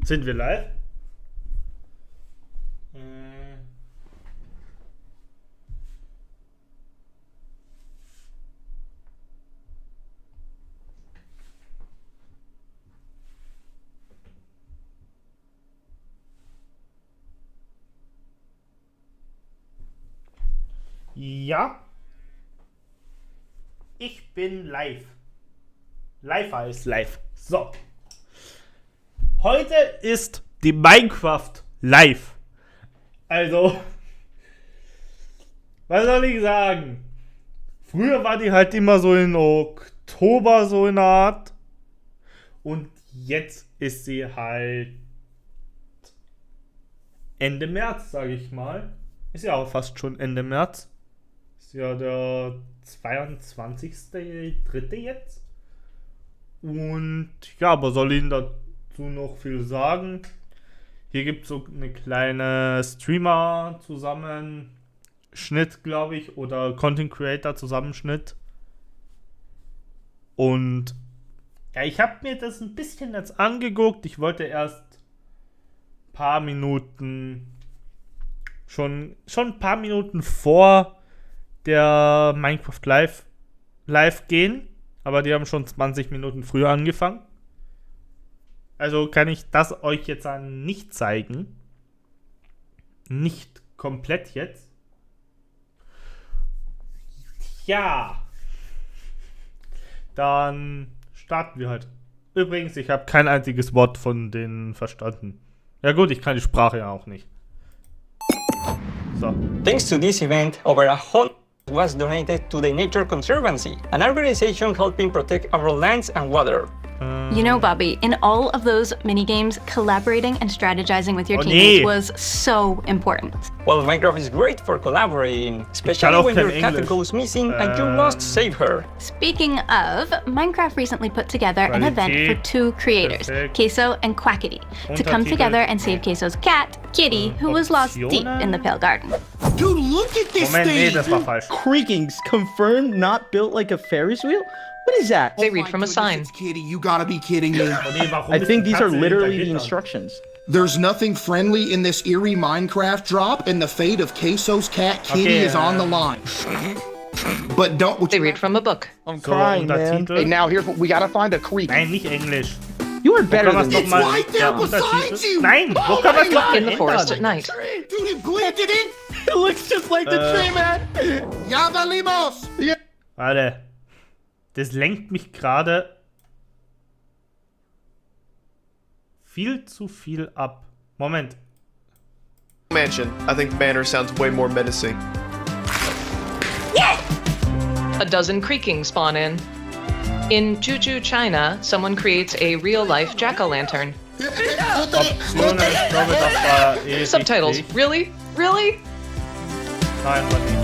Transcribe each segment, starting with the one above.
Sind wir live? Ja. Ich bin live. Live heißt live. So. Heute ist die Minecraft live. Also, was soll ich sagen? Früher war die halt immer so in Oktober so in der Art. Und jetzt ist sie halt Ende März, sage ich mal. Ist ja auch fast schon Ende März. Ist ja der 22.3. jetzt. Und ja, aber soll ich Ihnen dazu noch viel sagen? Hier gibt es so eine kleine Streamer-Zusammenschnitt, glaube ich, oder Content-Creator-Zusammenschnitt. Und ja, ich habe mir das ein bisschen jetzt angeguckt. Ich wollte erst ein paar Minuten, schon ein paar Minuten vor der Minecraft live gehen. Aber die haben schon 20 Minuten früher angefangen. Also kann ich das euch jetzt nicht zeigen. Nicht komplett jetzt. Ja. Dann starten wir halt. Übrigens, ich habe kein einziges Wort von denen verstanden. Ja gut, ich kann die Sprache ja auch nicht. So. Thanks to this event, over 100 was donated to the Nature Conservancy, an organization helping protect our lands and water. You know, Bobby, in all of those mini-games, collaborating and strategizing with your teammates was so important. Well, Minecraft is great for collaborating, especially when your cat goes missing and you must save her. Speaking of, Minecraft recently put together an event for two creators, Queso and Quackity, to come together and save Queso's cat, Kitty, who was lost deep in the Pale Garden. Dude, look at this thing! Creakings confirmed, not built like a Ferris wheel? What is that? They read from a sign. Kitty, you gotta be kidding me. I think these are literally the instructions. There's nothing friendly in this eerie Minecraft drop, and the fate of Queso's cat Kitty is on the line. But don't. They read from a book. I'm crying, man. Hey, now here's what we gotta find a creek. Nein, nicht Englisch. You are better than It's right there beside you! Nein, wo kann man das In the forest at night. Dude, it blended in! It looks just like the tree, man! Ya valimos! Warte. Das lenkt mich gerade viel zu viel ab. Moment. Mansion. I think Manor sounds way more menacing. A dozen creaking spawn in. In Juju, China, someone creates a real-life jack-o'-lantern. Optionen, ich glaube, das war Subtitles. richtig. Really? Really? Nein, war nicht.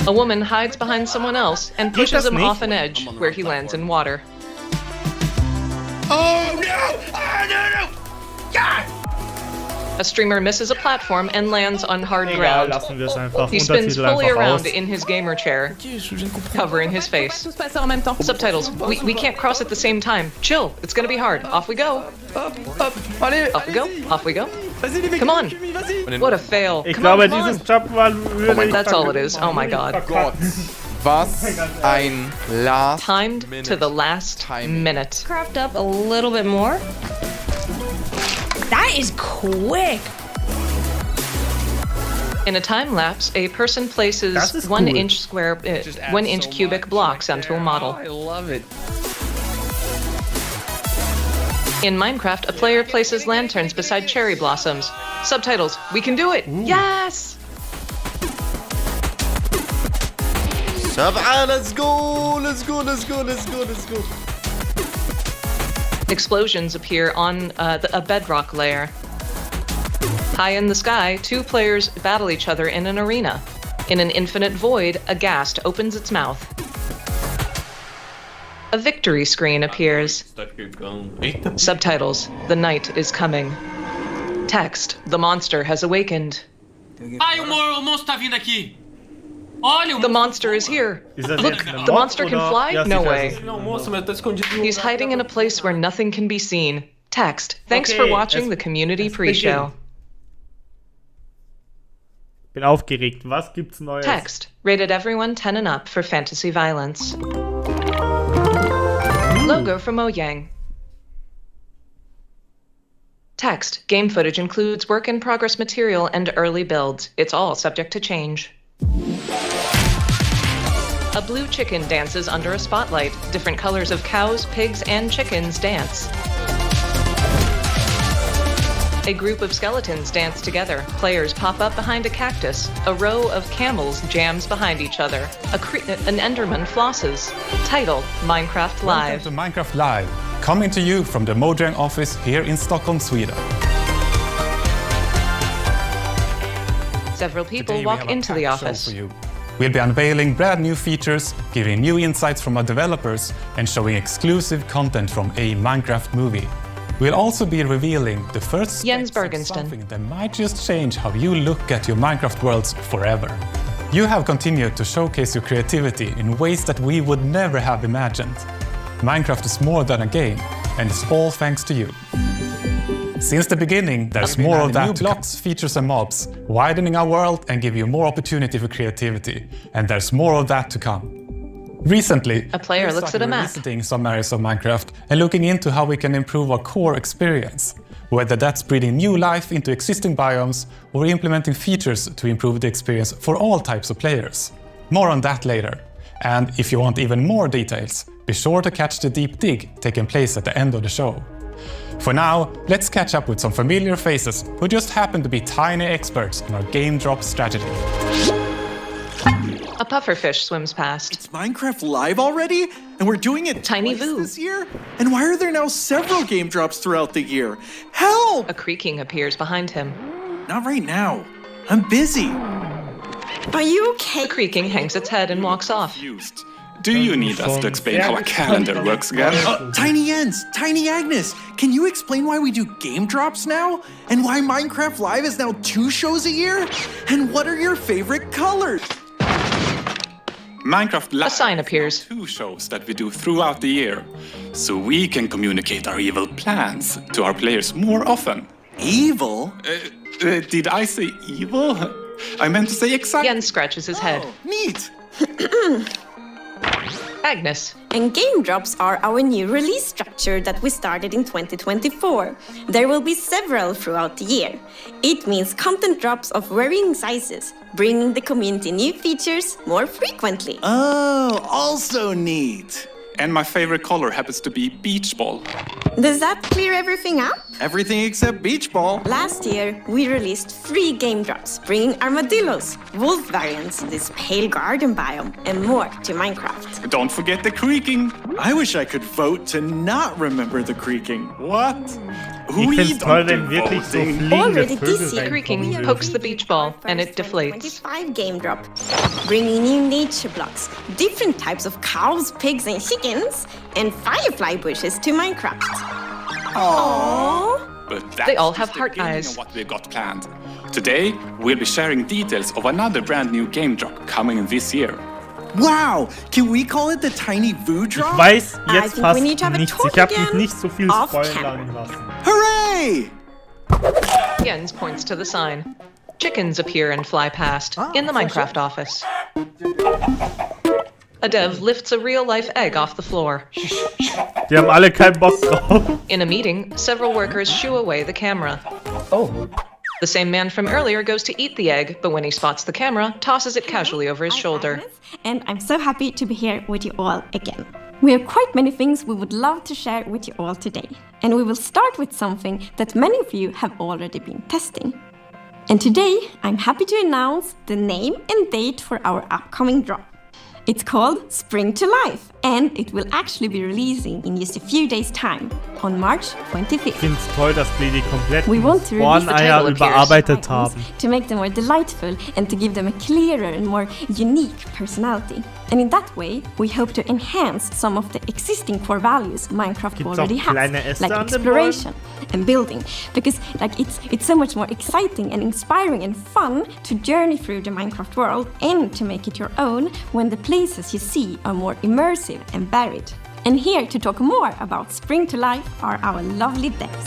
A woman hides behind someone else and pushes das him nicht? off an edge, where he lands in water. Oh no! Oh no no! God! A streamer misses a platform and lands on hard Egal, ground. lassen wir es einfach. He spins Untertitel fully einfach around aus. in his gamer chair, covering his face. Subtitles. We can't cross at the same time. Chill. It's gonna be hard. Off we go. Off we go. Off we go. Come on. What a fail. Ich Come glaube, on, come dieses on. Jumpman würde ich That's all it is. Oh my god. Was ein Last Timed to the last minute. Cropped up a little bit more. That is quick. In a time lapse, a person places Das ist 1 cool. inch square, 1 inch cubic blocks onto a model. I love it. In Minecraft, a player places lanterns beside cherry blossoms. Subtitles. We can do it. Yes. Let's go! Let's go! Let's go! Let's go! Let's go! Explosions appear on a bedrock layer. High in the sky, two players battle each other in an arena. In an infinite void, a ghast opens its mouth. A victory screen appears. Subtitles. The night is coming. Text. The monster has awakened. Ai, o monstro tá vindo aqui. Olha, The monster is here. Look, the monster can fly? No way. He's hiding in a place where nothing can be seen. Text. Thanks for watching the community pre-show. Bin aufgeregt. Was gibt's Neues? Text. Rated everyone 10 and up for fantasy violence. Logo for Mojang. Text. Game footage includes work-in-progress material and early builds. It's all subject to change. A blue chicken dances under a spotlight. Different colors of cows, pigs, and chickens dance. A group of skeletons dance together. Players pop up behind a cactus. A row of camels jams behind each other. An Enderman flosses. Title, Minecraft Live. Welcome to Minecraft Live, coming to you from the Mojang office here in Stockholm, Sweden. Several people walk into the office. We'll be unveiling brand new features, giving new insights from our developers, and showing exclusive content from a Minecraft movie. We'll also be revealing the first Jens steps of Bergensten. something that might just change how you look at your Minecraft worlds forever. You have continued to showcase your creativity in ways that we would never have imagined. Minecraft is more than a game, and it's all thanks to you. Since the beginning, there's more of that. New blocks, features and mobs, widening our world and give you more opportunity for creativity. And there's more of that to come. Recently, A player looks at a map. Visiting some areas of Minecraft and looking into how we can improve our core experience. Whether that's breathing new life into existing biomes or implementing features to improve the experience for all types of players. More on that later. And if you want even more details, be sure to catch the deep dig taking place at the end of the show. For now, let's catch up with some familiar faces who just happen to be tiny experts in our game drop strategy. A pufferfish swims past. It's Minecraft Live already? And we're doing it Tiny twice Vu. this year? And why are there now several game drops throughout the year? Help! A creaking appears behind him. Not right now. I'm busy. Are you okay? The creaking hangs its head and walks off. Do you need us to explain how a calendar works again? Tiny Jens, Tiny Agnes, can you explain why we do game drops now? And why Minecraft Live is now 2 shows a year? And what are your favorite colors? Minecraft Live A sign appears. 2 shows that we do throughout the year, so we can communicate our evil plans to our players more often. Evil? Did I say evil? I meant to say exactly. Jens scratches his head. Neat. Agnes. And game drops are our new release structure that we started in 2024. There will be several throughout the year. It means content drops of varying sizes, bringing the community new features more frequently. Oh, also neat. And my favorite color happens to be beach ball. Does that clear everything up? Everything except beach ball. Last year, we released 3 game drops, bringing armadillos, wolf variants, this pale garden biome, and more to Minecraft. Don't forget the creaking. I wish I could vote to not remember the creaking. What? Ich find's toll, wenn wirklich so fliegende Already Vögel this year, Creaking we are pokes the revealing beach ball, our and it first deflates. 25 game drop, bringing new nature blocks, different types of cows, pigs, and chickens, and firefly bushes to Minecraft. Aww. But They all that's have just the heart beginning eyes. of what we've got planned. Today, we'll be sharing details of another brand new game drop coming in this year. Wow, can we call it the Tiny Vu drop? Ich weiß I jetzt think fast we need to have a nichts. talk Ich habe mich again nicht so viel off spoilern lassen. Hooray! Jens points to the sign. Chickens appear and fly past, in the Minecraft office. A dev lifts a real-life egg off the floor. Die haben alle keinen Bock drauf. In a meeting, several workers shoo away the camera. Oh. The same man from earlier goes to eat the egg, but when he spots the camera, tosses it casually over his shoulder. Agnes, and I'm so happy to be here with you all again. We have quite many things we would love to share with you all today. And we will start with something that many of you have already been testing. And today, I'm happy to announce the name and date for our upcoming drop. It's called Spring to Life, and it will actually be releasing in just a few days' time, on March 25th. Ich find's toll, dass die die We want kompletten to release the Borneier title überarbeitet items haben. to make them more delightful and to give them a clearer and more unique personality. And in that way, we hope to enhance some of the existing core values Minecraft Gibt's already auch kleine has, Äste like an den exploration and building, because it's so much more exciting and inspiring and fun to journey through the Minecraft world and to make it your own when the places you see are more immersive and varied. And here to talk more about Spring to Life are our lovely devs.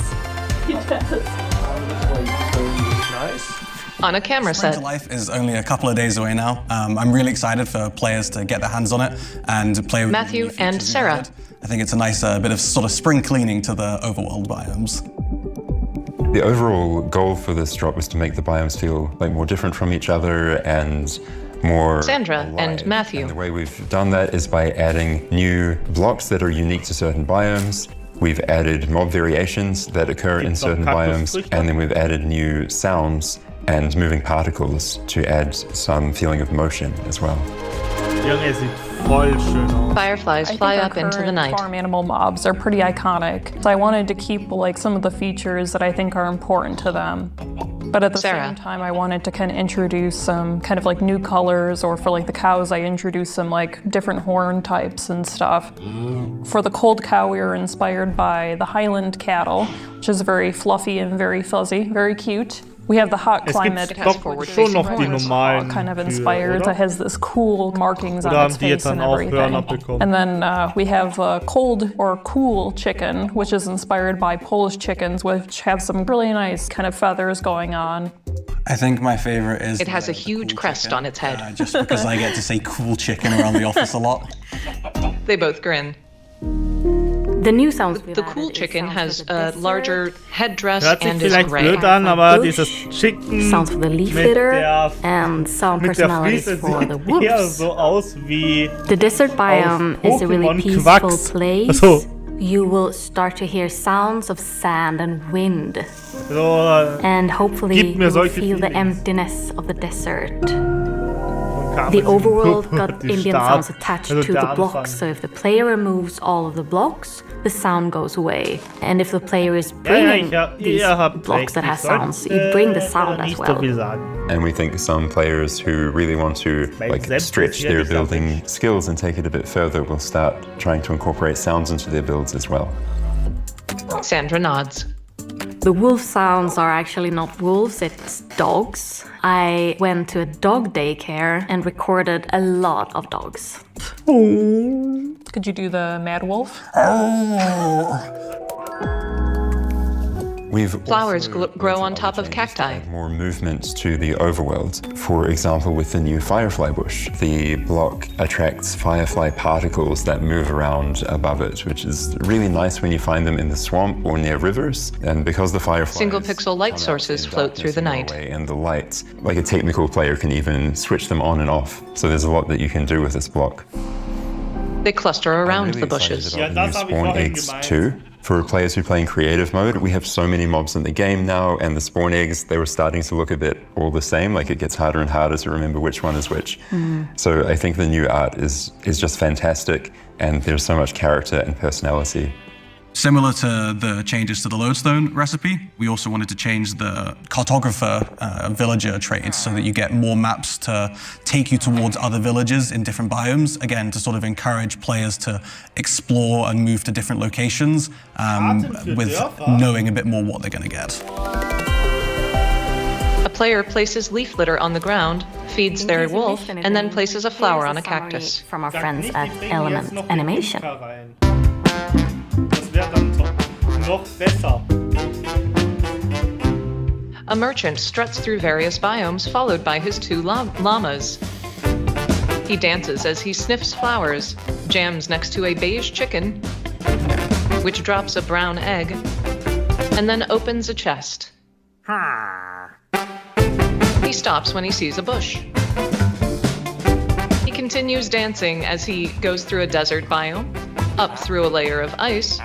On a camera Spring set. to Life is only a couple of days away now. I'm really excited for players to get their hands on it and play with Matthew and Sarah. I think it's a nice bit of sort of spring cleaning to the overworld biomes. The overall goal for this drop was to make the biomes feel like more different from each other and more Sandra alive. and Matthew. And the way we've done that is by adding new blocks that are unique to certain biomes. We've added mob variations that occur in certain biomes, and then we've added new sounds and moving particles to add some feeling of motion as well. Fireflies fly up into the night. Farm animal mobs are pretty iconic, so I wanted to keep like some of the features that I think are important to them. But at the same time, I wanted to kind of introduce some kind of like new colors, or for like the cows, I introduced some like different horn types and stuff. For the cold cow, we were inspired by the Highland cattle, which is very fluffy and very fuzzy, very cute. We have the hot climate, schon noch die normalen kind of inspired. It has this cool markings on its face and everything. And then we have cold or cool chicken, which is inspired by Polish chickens, which have some really nice kind of feathers going on. I think my favorite is... It has a huge crest on its head. Just because I get to say cool chicken around the office a lot. They both grin. The new sounds The cool chicken has a larger headdress Hört sich and is vielleicht gray. blöd an, aber dieses Chicken sounds for the leaf mit litter der, and sound mit der personalities Friese for the sieht eher wolves. so aus wie The desert biome is a really peaceful Pokémon-Quacks. place. Also, You will start to hear sounds of sand and wind. so, And hopefully gibt mir you will solche feel the Feelings. emptiness of the desert. kam The es overworld die got ambient Start- sounds attached also to der the Anfang. blocks, so if the player removes all of the blocks, the sound goes away. And if the player is bringing these blocks that have sounds, you bring the sound as nicht so well. viel sagen. And we think some players who really want to stretch their building skills and take it a bit further will start trying to incorporate sounds into their builds as well. Sandra nods. The wolf sounds are actually not wolves, it's dogs. I went to a dog daycare and recorded a lot of dogs. Could you do the mad wolf? Flowers grow on top of cacti. More movement to the overworld. For example, with the new firefly bush, the block attracts firefly particles that move around above it, which is really nice when you find them in the swamp or near rivers. And because the fireflies Single pixel light sources float through the night. and the light, like a technical player can even switch them on and off. So there's a lot that you can do with this block. They cluster around the bushes. The new spawn eggs too. For players who play in creative mode, we have so many mobs in the game now, and the spawn eggs, they were starting to look a bit all the same, like it gets harder and harder to remember which one is which. So I think the new art is just fantastic, and there's so much character and personality. Similar to the changes to the lodestone recipe, we also wanted to change the cartographer villager trade so that you get more maps to take you towards other villages in different biomes, again, to sort of encourage players to explore and move to different locations with knowing a bit more what they're going to get. A player places leaf litter on the ground, feeds their wolf, and then places a flower on a cactus. From our friends at Element Animation. Das wäre dann noch besser. A merchant struts through various biomes, followed by his two llamas. He dances as he sniffs flowers, jams next to a beige chicken, which drops a brown egg, and then opens a chest. He stops when he sees a bush. He continues dancing as he goes through a desert biome, up through a layer of ice,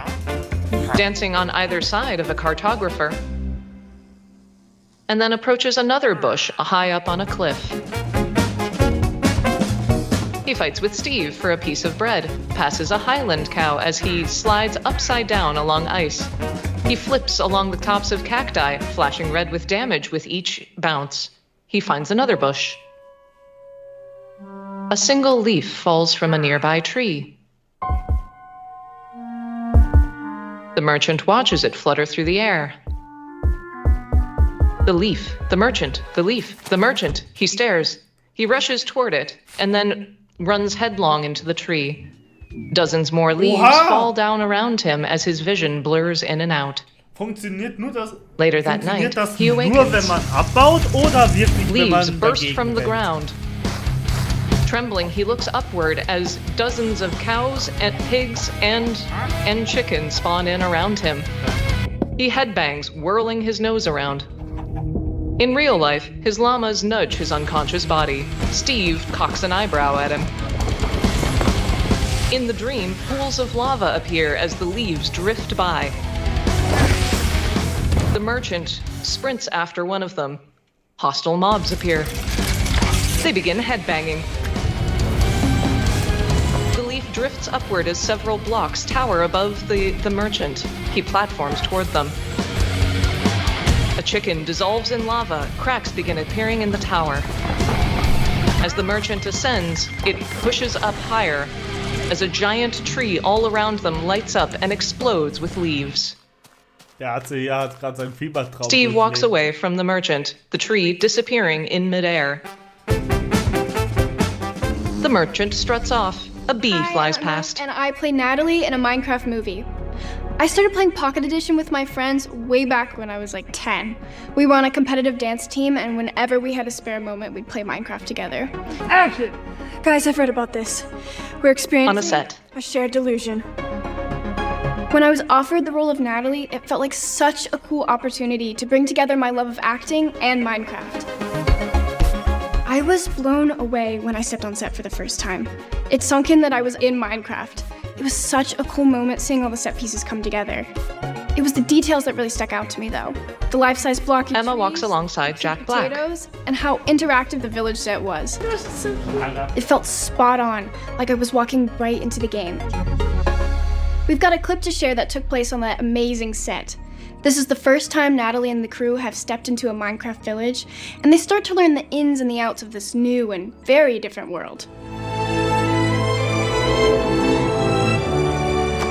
dancing on either side of a cartographer, and then approaches another bush high up on a cliff. He fights with Steve for a piece of bread, passes a Highland cow as he slides upside down along ice. He flips along the tops of cacti, flashing red with damage with each bounce. He finds another bush. A single leaf falls from a nearby tree. The merchant watches it flutter through the air. The leaf, the merchant, the leaf, the merchant. He stares. He rushes toward it and then runs headlong into the tree. Dozens more leaves fall down around him as his vision blurs in and out. Later that night, he awakens. Nur wenn man abbaut oder wirklich wenn Leaves man burst dagegen from the rennt? ground. Trembling, he looks upward as dozens of cows and pigs and chickens spawn in around him. He headbangs, whirling his nose around. In real life, his llamas nudge his unconscious body. Steve cocks an eyebrow at him. In the dream, pools of lava appear as the leaves drift by. The merchant sprints after one of them. Hostile mobs appear. They begin headbanging. The leaf drifts upward as several blocks tower above the merchant. He platforms toward them. A chicken dissolves in lava. Cracks begin appearing in the tower. As the merchant ascends, it pushes up higher as a giant tree all around them lights up and explodes with leaves. Hat gerade sein Fiebertraum. Steve walks away from the merchant, the tree disappearing in midair. The merchant struts off. A bee flies past. And I play Natalie in a Minecraft movie. I started playing Pocket Edition with my friends way back when I was like 10. We were on a competitive dance team, and whenever we had a spare moment, we'd play Minecraft together. Action! Guys, I've read about this. We're experiencing on a set. A shared delusion. When I was offered the role of Natalie, it felt like such a cool opportunity to bring together my love of acting and Minecraft. I was blown away when I stepped on set for the first time. It sunk in that I was in Minecraft. It was such a cool moment seeing all the set pieces come together. It was the details that really stuck out to me, though. The life-size blocky Emma walks alongside Jack Black. Potatoes, and how interactive the village set was. It felt spot on, like I was walking right into the game. We've got a clip to share that took place on that amazing set. This is the first time Natalie and the crew have stepped into a Minecraft village, and they start to learn the ins and the outs of this new and very different world.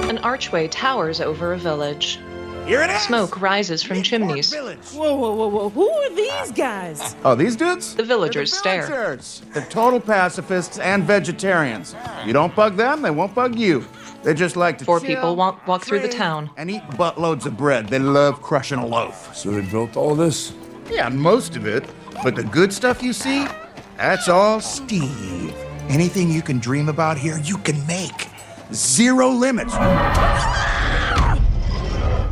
An archway towers over a village. Here it is! Smoke rises from chimneys. Whoa. Who are these guys? Oh, these dudes? The villagers stare. They're total pacifists and vegetarians. You don't bug them, they won't bug you. They just like to Four chill, people walk through the town. and eat buttloads of bread. They love crushing a loaf. So they built all this? Yeah, most of it. But the good stuff you see, that's all Steve. Anything you can dream about here, you can make. Zero limits.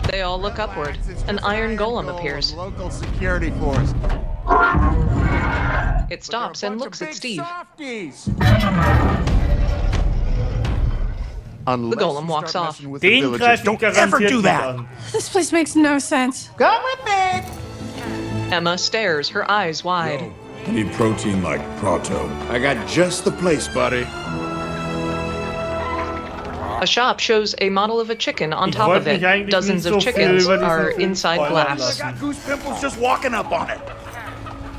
They all look upward. An iron golem appears. Local security force. It stops and looks at Steve. The golem walks off. Den greift Don't ever garantiert do nicht that. an. This place makes no sense. Come with me. Emma stares, her eyes wide. I need protein like Prato. I got just the place, buddy. A shop shows a model of a chicken on top of it. Dozens of chickens are inside glass. I got goose pimples just walking up on it.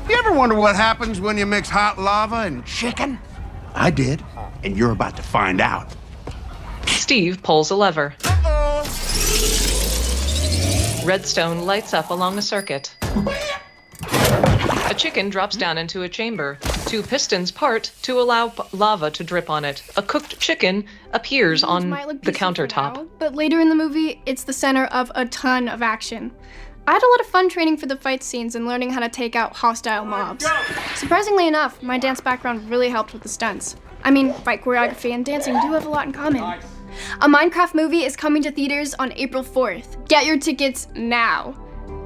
You ever wonder what happens when you mix hot lava and chicken? I did, and you're about to find out. Steve pulls a lever. Redstone lights up along a circuit. A chicken drops down into a chamber. Two pistons part to allow lava to drip on it. A cooked chicken appears on the countertop. Now, but later in the movie, it's the center of a ton of action. I had a lot of fun training for the fight scenes and learning how to take out hostile mobs. Surprisingly enough, my dance background really helped with the stunts. I mean, fight choreography and dancing do have a lot in common. A Minecraft movie is coming to theaters on April 4th. Get your tickets now.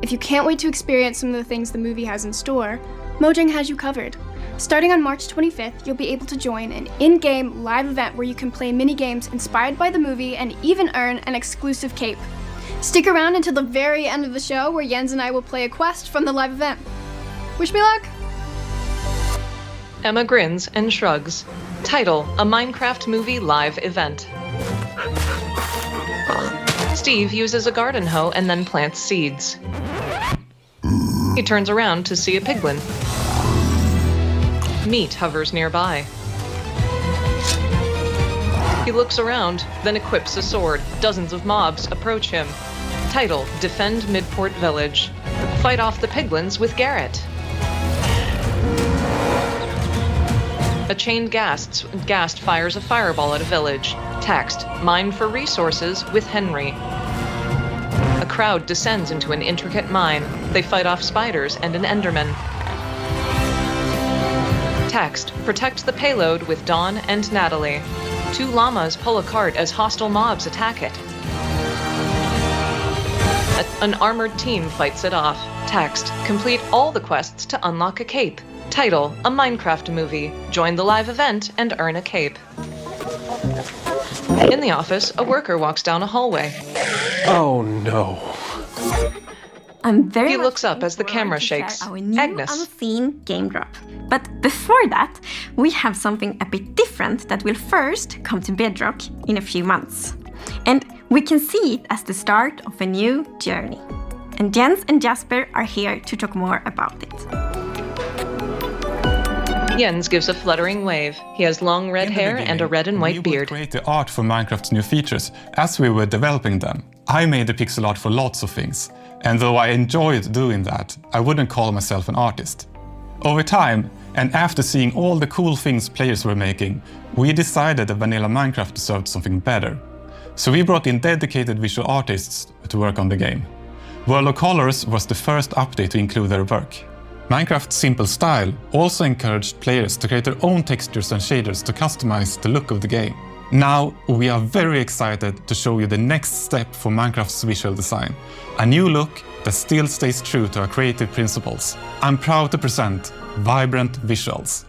If you can't wait to experience some of the things the movie has in store, Mojang has you covered. Starting on March 25th, you'll be able to join an in-game live event where you can play mini-games inspired by the movie and even earn an exclusive cape. Stick around until the very end of the show where Jens and I will play a quest from the live event. Wish me luck! Emma grins and shrugs. Title: A Minecraft Movie Live Event. Steve uses a garden hoe and then plants seeds. He turns around to see a piglin. Meat hovers nearby. He looks around, then equips a sword. Dozens of mobs approach him. Title: Defend Midport Village. Fight off the piglins with Garrett. A chained ghast fires a fireball at a village. Text, mine for resources with Henry. A crowd descends into an intricate mine. They fight off spiders and an enderman. Text, protect the payload with Dawn and Natalie. 2 llamas pull a cart as hostile mobs attack it. An armored team fights it off. Text, complete all the quests to unlock a cape. Title, a Minecraft movie. Join the live event and earn a cape. In the office, a worker walks down a hallway. Oh no. He looks up as the camera shakes. Our new Agnes. unseen game drop. But before that, we have something a bit different that will first come to Bedrock in a few months. And we can see it as the start of a new journey. And Jens and Jasper are here to talk more about it. Jens gives a fluttering wave. He has long red hair and a red and white beard. We would create the art for Minecraft's new features as we were developing them. I made the pixel art for lots of things, and though I enjoyed doing that, I wouldn't call myself an artist. Over time, and after seeing all the cool things players were making, we decided that vanilla Minecraft deserved something better. So we brought in dedicated visual artists to work on the game. World of Colors was the first update to include their work. Minecraft's simple style also encouraged players to create their own textures and shaders to customize the look of the game. Now, we are very excited to show you the next step for Minecraft's visual design. A new look that still stays true to our creative principles. I'm proud to present Vibrant Visuals.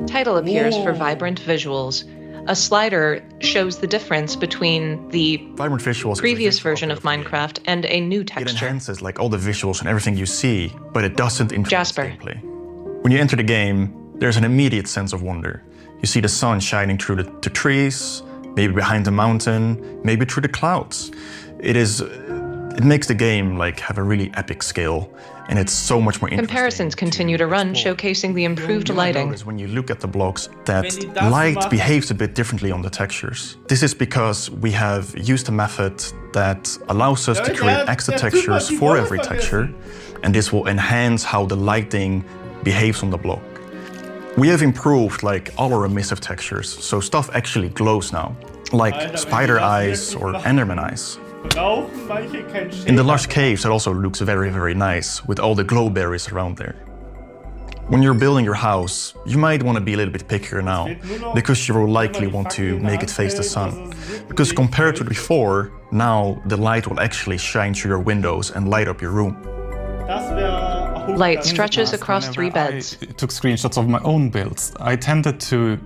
Title appears for Vibrant Visuals. A slider shows the difference between the Vibrant Visuals previous version of Minecraft and a new texture. It enhances like all the visuals and everything you see, but it doesn't influence gameplay. When you enter the game, there's an immediate sense of wonder. You see the sun shining through the trees, maybe behind the mountain, maybe through the clouds. It makes the game like have a really epic scale, and it's so much more interesting. Comparisons continue to run, showcasing the improved lighting. When you look at the blocks, that light behaves a bit differently on the textures. This is because we have used a method that allows us to create extra textures for every texture, and this will enhance how the lighting behaves on the block. We have improved like all our emissive textures, so stuff actually glows now, like spider eyes or enderman eyes. In the lush caves, it also looks very, very nice with all the glow berries around there. When you're building your house, you might want to be a little bit pickier now, because you will likely want to make it face the sun. Because compared to before, now the light will actually shine through your windows and light up your room. Light stretches across 3 beds. I took screenshots of my own builds. I tended to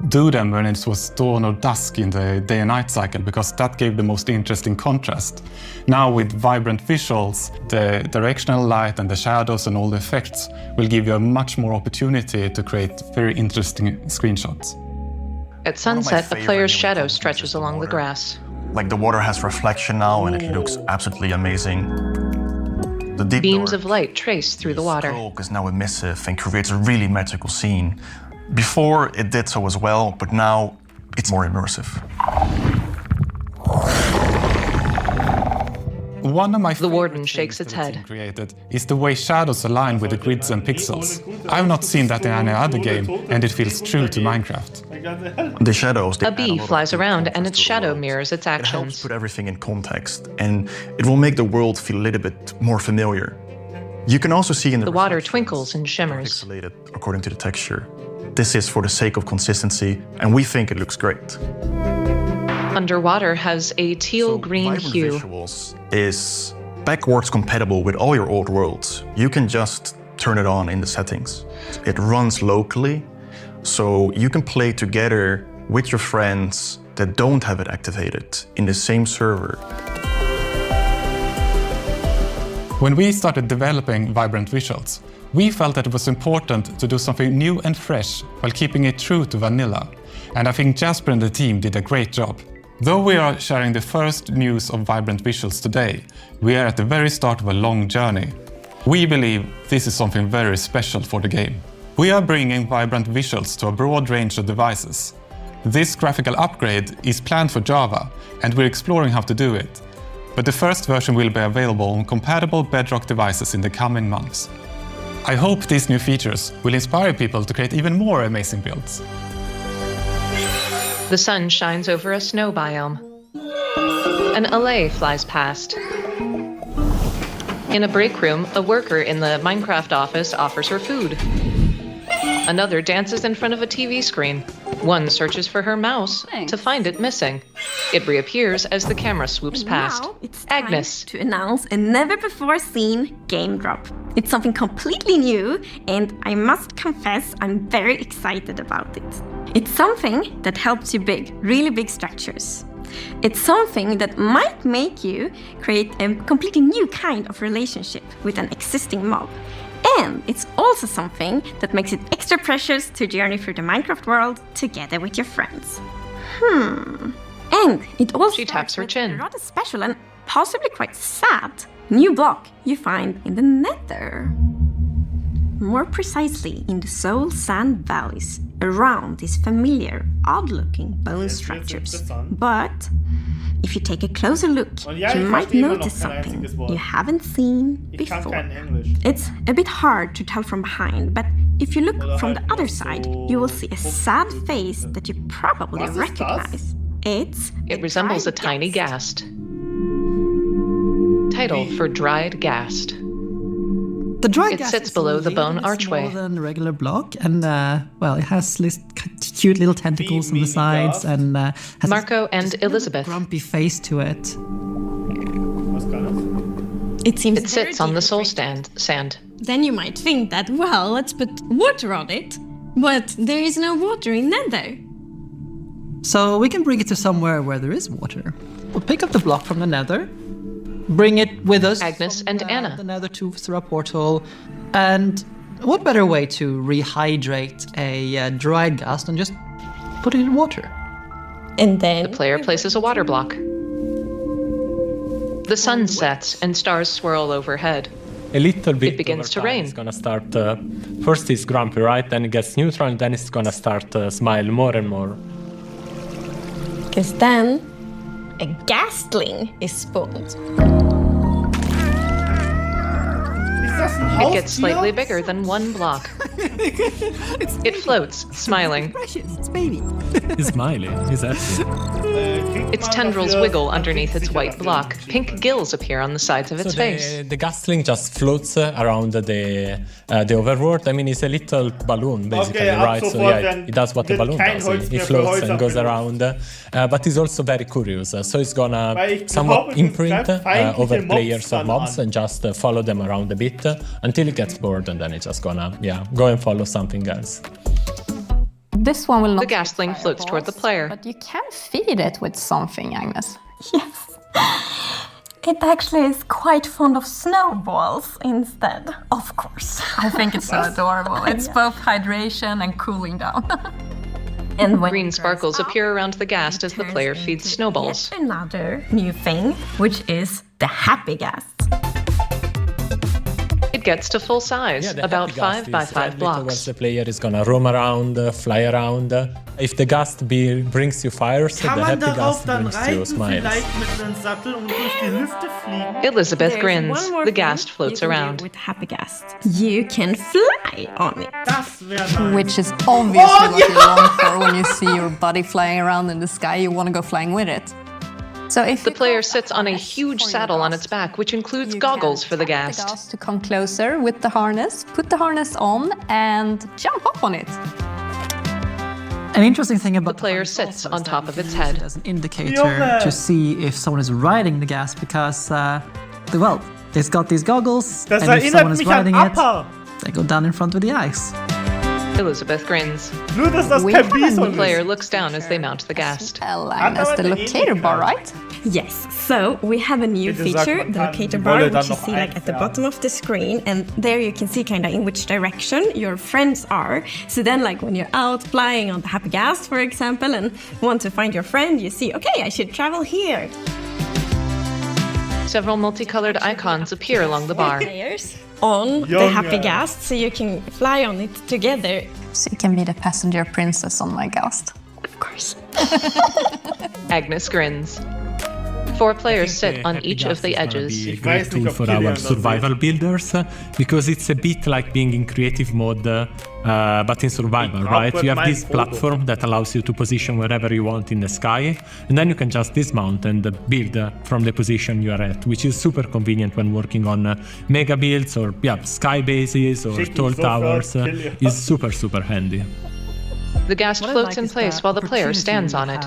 do them when it was dawn or dusk in the day and night cycle, because that gave the most interesting contrast. Now with Vibrant Visuals, the directional light and the shadows and all the effects will give you a much more opportunity to create very interesting screenshots. At sunset, the player's shadow stretches along the grass. Like the water has reflection now and it looks absolutely amazing. The deep beams of light trace through the water. The is now emissive and creates a really magical scene. Before it did so as well, but now it's more immersive. One of my The Warden shakes its head. Created is the way shadows align with the grids and pixels. I've not seen that in any other game, and it feels true to Minecraft. The shadows. A bee flies around and its shadow mirrors its actions. It helps put everything in context, and it will make the world feel a little bit more familiar. You can also see in the water twinkles and shimmers. Pixelated according to the texture. This is for the sake of consistency, and we think it looks great. Underwater has a teal-green hue. Visuals is backwards compatible with all your old worlds. You can just turn it on in the settings. It runs locally, so you can play together with your friends that don't have it activated in the same server. When we started developing Vibrant Visuals, we felt that it was important to do something new and fresh while keeping it true to vanilla. And I think Jasper and the team did a great job. Though we are sharing the first news of Vibrant Visuals today, we are at the very start of a long journey. We believe this is something very special for the game. We are bringing Vibrant Visuals to a broad range of devices. This graphical upgrade is planned for Java, and we're exploring how to do it. But the first version will be available on compatible Bedrock devices in the coming months. I hope these new features will inspire people to create even more amazing builds. The sun shines over a snow biome. An allay flies past. In a break room, a worker in the Minecraft office offers her food. Another dances in front of a TV screen. One searches for her mouse to find it missing. It reappears as the camera swoops past. Now it's Agnes. time to announce a never-before-seen game drop. It's something completely new, and I must confess I'm very excited about it. It's something that helps you build really big structures. It's something that might make you create a completely new kind of relationship with an existing mob. And it's also something that makes it extra precious to journey through the Minecraft world together with your friends. And it also She taps her chin. a rather special and possibly quite sad new block you find in the Nether. More precisely in the Soul Sand Valleys, around these familiar, odd-looking bone structures. But if you take a closer look, you might notice something you haven't seen before. It's a bit hard to tell from behind, but if you look from the other side, you will see a sad face that you probably recognize. It resembles a tiny ghast. Title for dried ghast. The dried It ghast sits is below the a bone little bit archway. smaller than a regular block, and well, it has these cute little tentacles on the sides, and has Marco and Elizabeth. grumpy face to it. It seems It sits on the soul sand. Then you might think that, well, let's put water on it. But there is no water in Nether. So we can bring it to somewhere where there is water. We'll pick up the block from the Nether, bring it with us. Agnes and Anna. The Nether through a portal, and what better way to rehydrate a dried ghast than just put it in water? And then The player places a water block. The sun sets and stars swirl overhead. A little bit. It begins to over time rain. It's gonna start. First it's grumpy, right? Then it gets neutral, and then it's gonna start smile more and more. Because then a ghastling is spawned. It gets slightly bigger than one block. It floats, smiling. It's baby. He's smiling. He's happy. Its tendrils wiggle underneath its white block. Pink gills appear on the sides of its face. The ghastling just floats around the overworld. I mean, it's a little balloon, basically, right? So yeah, it does what a balloon does. It floats and goes around. But it's also very curious. So it's gonna somewhat imprint over players or mobs and just follow them around a bit until it gets bored, and then it's just gonna go and follow something else. This one will not. The ghastling floats toward the player. But you can feed it with something, Agnes. Yes. It actually is quite fond of snowballs instead, of course. I think it's so adorable. It's both hydration and cooling down. And when Green sparkles appear around the ghast as the player feeds snowballs. yet another new thing, which is the happy ghast. It gets to full size, about 5 by 5 blocks. The player is gonna roam around, fly around. If the ghast brings you fires, the Kann man happy darauf ghast dann brings you reiten, smiles. vielleicht mit einem Sattel und durch die Lüfte fliegen? Elizabeth There's grins. one more The thing ghast floats you can do around. with happy ghast. You can fly on it. Das wäre nice. Which is obviously what you long for when you see your buddy flying around in the sky. You want to go flying with it. So if The player sits on a huge saddle on its back, which includes goggles for the ghast. to come closer with the harness, put the harness on and jump up on it. An interesting thing about The player sits on top of its head. as an indicator to see if someone is riding the ghast, because well, it's got these goggles, Das and if erinnert someone is mich an riding it, Appa. they go down in front with the ice. Elizabeth grins. Nur, dass das We kein haven't Bison The ist. player looks down as they mount the ghast. Well, Agnes, the locator bar, right? Yes, so we have a new Bitte sag, feature, man the kann locator die bar, Wolle which dann you noch see like at the einfärben. bottom of the screen, and there you can see kind of in which direction your friends are. So then like when you're out flying on the happy ghast, for example, and want to find your friend, you see, okay, I should travel here. Several multicolored icons appear along the bar. Players on the happy ghast, so you can fly on it together. So you can be the passenger princess on my ghast. Of course. Agnes grins. 4 players sit on each of the edges. Be a great tool for our survival builders because it's a bit like being in creative mode, but in survival, right? You have this platform that allows you to position wherever you want in the sky, and then you can just dismount and build from the position you are at, which is super convenient when working on mega builds or sky bases or tall towers. Is super handy. The ghast floats in place while the player stands on it.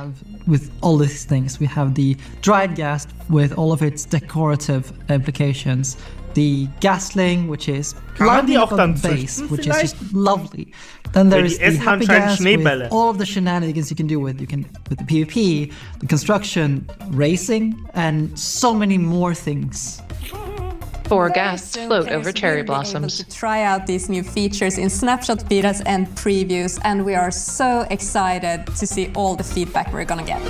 With all these things, we have the dried ghast with all of its decorative implications. The ghastling, which is lighting up on the base, which is just lovely. Then there is the happy ghast with all of the shenanigans you can do with the PvP, the construction, racing, and so many more things. 4 ghasts float over cherry blossoms. To try out these new features in snapshot betas and previews, and we are so excited to see all the feedback we're gonna get.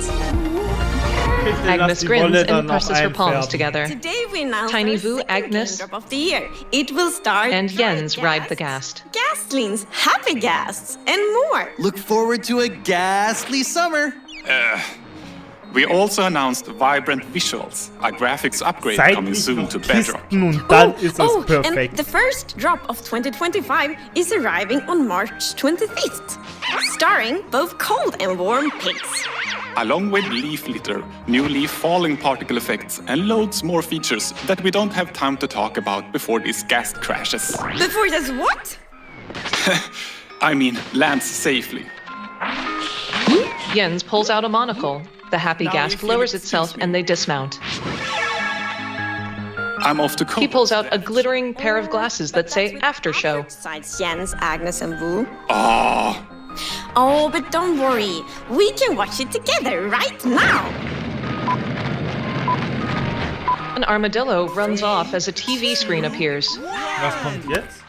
Agnes grins and presses her palms together. Today we announce Tiny Vu, Agnes, drop of the year. It will start and Jens ride the ghast. Ghastlings, happy ghasts, and more. Look forward to a ghastly summer. We also announced vibrant visuals, a graphics upgrade coming soon to Bedrock. Und dann ist es perfekt. And the first drop of 2025 is arriving on March 25th, starring both cold and warm pigs. Along with leaf litter, new leaf falling particle effects, and loads more features that we don't have time to talk about before this ghast crashes. Before this what? I mean, lands safely. Jens pulls out a monocle. The happy ghast lowers itself and they dismount. I'm off to cope. He pulls out a glittering pair of glasses that say After Show. Besides Jens, Agnes, and Vu. Oh. Oh, but don't worry. We can watch it together right now. An armadillo runs off as a TV screen appears. Was kommt jetzt?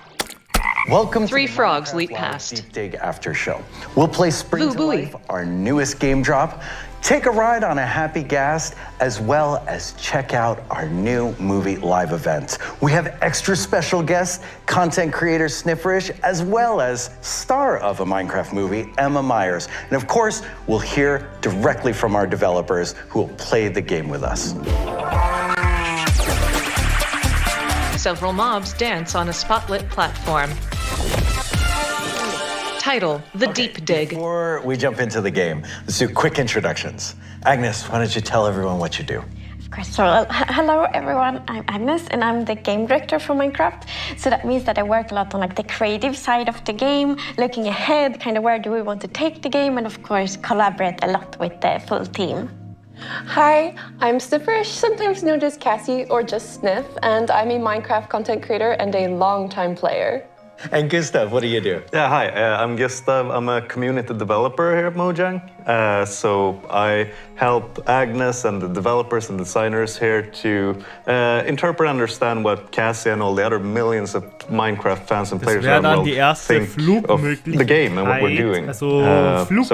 Welcome 3 to frogs leap past. Deep Dig After Show. We'll play Spring to Boo-booey. Life, our newest game drop, take a ride on a happy ghast, as well as check out our new movie live event. We have extra special guests, content creator Snifferish, as well as star of a Minecraft movie, Emma Myers. And of course, we'll hear directly from our developers who will play the game with us. Several mobs dance on a spotlit platform. Title, The Deep Dig. Before we jump into the game, let's do quick introductions. Agnes, why don't you tell everyone what you do? Of course. So, hello everyone. I'm Agnes, and I'm the game director for Minecraft. So that means that I work a lot on the creative side of the game, looking ahead, kind of where do we want to take the game, and of course collaborate a lot with the full team. Hi, I'm Snifferish, sometimes known as Cassie or just Sniff, and I'm a Minecraft content creator and a longtime player. And Gustav, what do you do? Yeah, hi, I'm Gustav. I'm a community developer here at Mojang. So I help Agnes and the developers and designers here to interpret and understand what Cassie and all the other millions of Minecraft fans and players around the world think of the game and what we're doing. So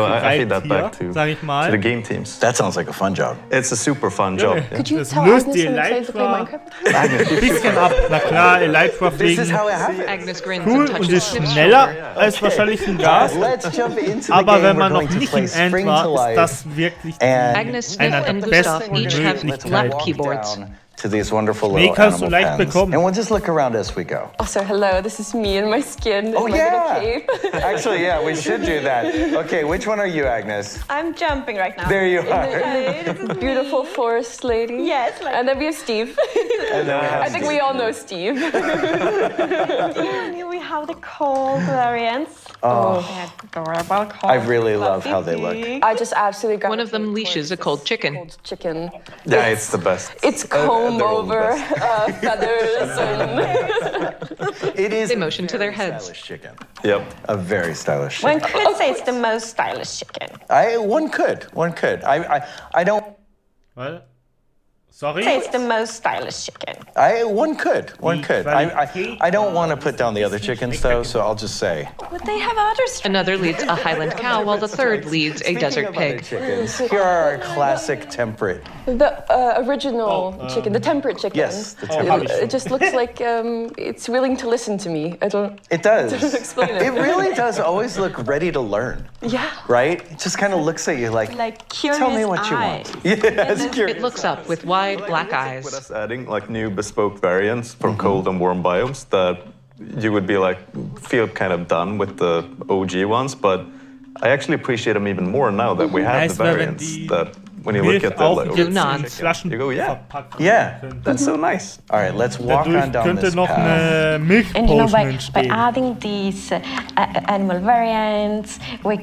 I feed that back to the game teams. That sounds like a fun job. It's a super fun job. Yeah. Could you tell Agnes and the to play Minecraft? Bisschen ab, na klar, Elytra fliegen. Agnes grins Cool und ist schneller als wahrscheinlich ein Gas. Aber wenn man noch nicht im End war, ist das wirklich einer der besten Möglichkeiten. To these wonderful little animal pens. And we'll just look around as we go. Also, hello, this is me in my skin. Oh, in my yeah. little cave. Actually, yeah, we should do that. Okay, which one are you, Agnes? I'm jumping right now. There you are. This is beautiful forest lady. Yes. And then we have Steve. And then we have I think we all know Steve. And here we have the cold variants. Oh, adorable cold. I really love how they look. I just absolutely got one of them leashes a cold chicken. Yeah, it's the best. It's comb over feathers and it is. They motion to their heads. Chicken. Yep, a very stylish One chicken. could say it's the most stylish chicken. One could. I don't. Weil Sorry? Say it's the most stylish chicken. One could. I don't want to put down the other chickens though, so I'll just say. But they have others. Another leads a Highland cow, while the third leads a desert pig. Chickens, here are our classic temperate. The original chicken, the temperate chicken. Yes, the temperate. It just looks like it's willing to listen to me. I don't. It does. Explain it. It really does always look ready to learn. Yeah. Right? It just kind of looks at you like curious tell me what you eyes. want. Yes, curious. It looks up with wide black eyes. With us adding like new bespoke variants for cold and warm biomes that you would be like feel kind of done with the OG ones, but I actually appreciate them even more now that we have the variants that when you look at the like, you go, yeah, that's so nice. All right, let's walk on down this path. And by adding these animal variants, we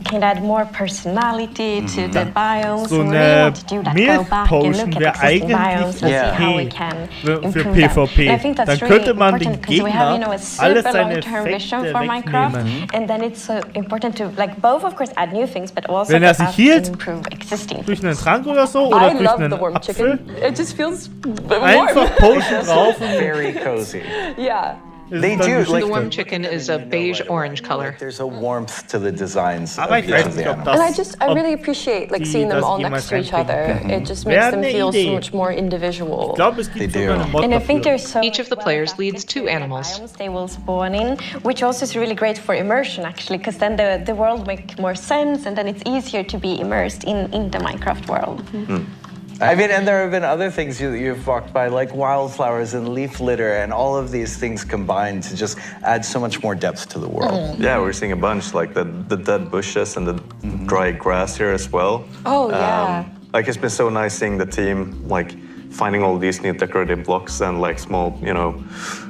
can add more personality to the biomes. So we really want to do that. Go back and look at existing biomes and see how we can improve them. And I think that's really important because we have, a super long-term vision for Minecraft, and then it's so important to both, of course, add new things, but also improve existing things. Durch einen Trank oder so, I oder durch love einen the warm Apfel. chicken. It just feels warm. Einfach Potion drauf. Very cozy. Yeah. They do. The warm chicken is a beige-orange color. There's a warmth to the designs of ich each weiß of the nicht, ob animals. das... And I really appreciate seeing them all next to each other. It just makes them feel so much more individual. Ich glaube, es gibt sogar eine Mod And I think dafür. there's so Each of the players leads 2 animals. They will spawn in, which also is really great for immersion, actually, because then the world makes more sense, and then it's easier to be immersed in the Minecraft world. I mean, and there have been other things you've walked by, like wildflowers and leaf litter, and all of these things combined to just add so much more depth to the world. Yeah, we're seeing a bunch, like the dead bushes and the dry grass here as well. Oh, yeah. Like, it's been so nice seeing the team, like, finding all these neat decorative blocks and, like, small,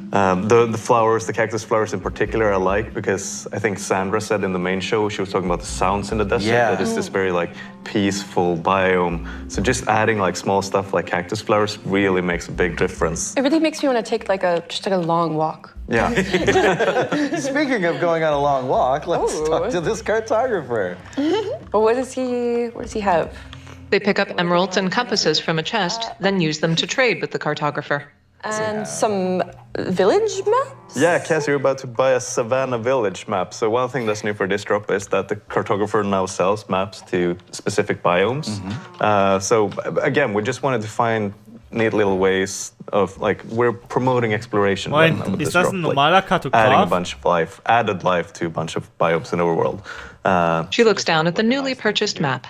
the flowers, the cactus flowers in particular, I like because I think Sandra said in the main show, she was talking about the sounds in the desert. Yeah. That is this very, like, peaceful biome. So just adding, like, small stuff like cactus flowers really makes a big difference. It really makes me want to take just a long walk. Yeah. Speaking of going on a long walk, let's talk to this cartographer. Well, what does he have? They pick up emeralds and compasses from a chest, then use them to trade with the cartographer. And some village maps? Yeah, Cassie, you're about to buy a Savannah Village map. So one thing that's new for this drop is that the cartographer now sells maps to specific biomes. So again, we just wanted to find neat little ways of, like, we're promoting exploration. Moment, ist das ein normaler Kartograf? Adding a bunch of life, added life to a bunch of biomes in our world. She looks down at the newly purchased map.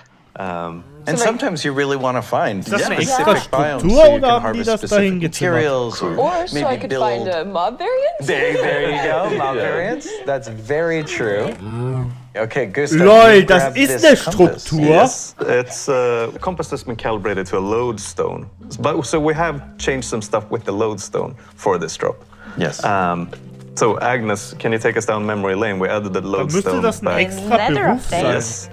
And sometimes you really want to find specific biomes Struktur, so you oder can haben die harvest das specific dahin materials Or so I could find a mob variant? There you go, mob variants. That's very true. Okay, Gustav, Lol, das ist eine Struktur. Yes, it's a compass that's been calibrated to a lodestone. So we have changed some stuff with the lodestone for this drop. Yes. So Agnes, can you take us down memory lane? We added the lodestone back. Yes.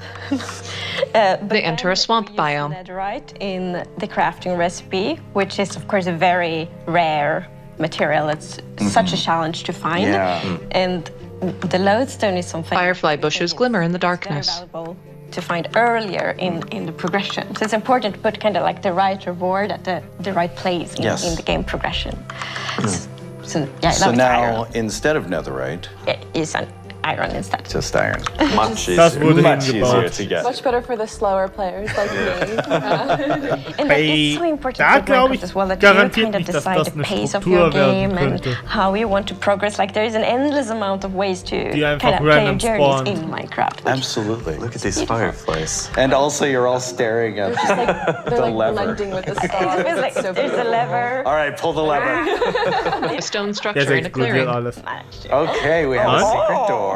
They enter a swamp biome. Netherite in the crafting recipe, which is of course a very rare material. It's such a challenge to find. And the lodestone is something Firefly bushes glimmer in the darkness. valuable to find earlier in the progression. So it's important to put kind of like the right reward at the right place in the game progression. So now, instead of netherite, is an iron instead. Just iron. Much easier. Much easier to get. Much better for the slower players like me. And it's so important for Minecraft as well that you kind of decide the pace of your game and how you want to progress. Like there is an endless amount of ways to kind of play your journeys in Minecraft. Absolutely. Look at these fireflies. And also you're all staring at the lever. Blending with the stars. There's a lever. All right, pull the lever. A stone structure in a clearing. Okay, we have a secret door.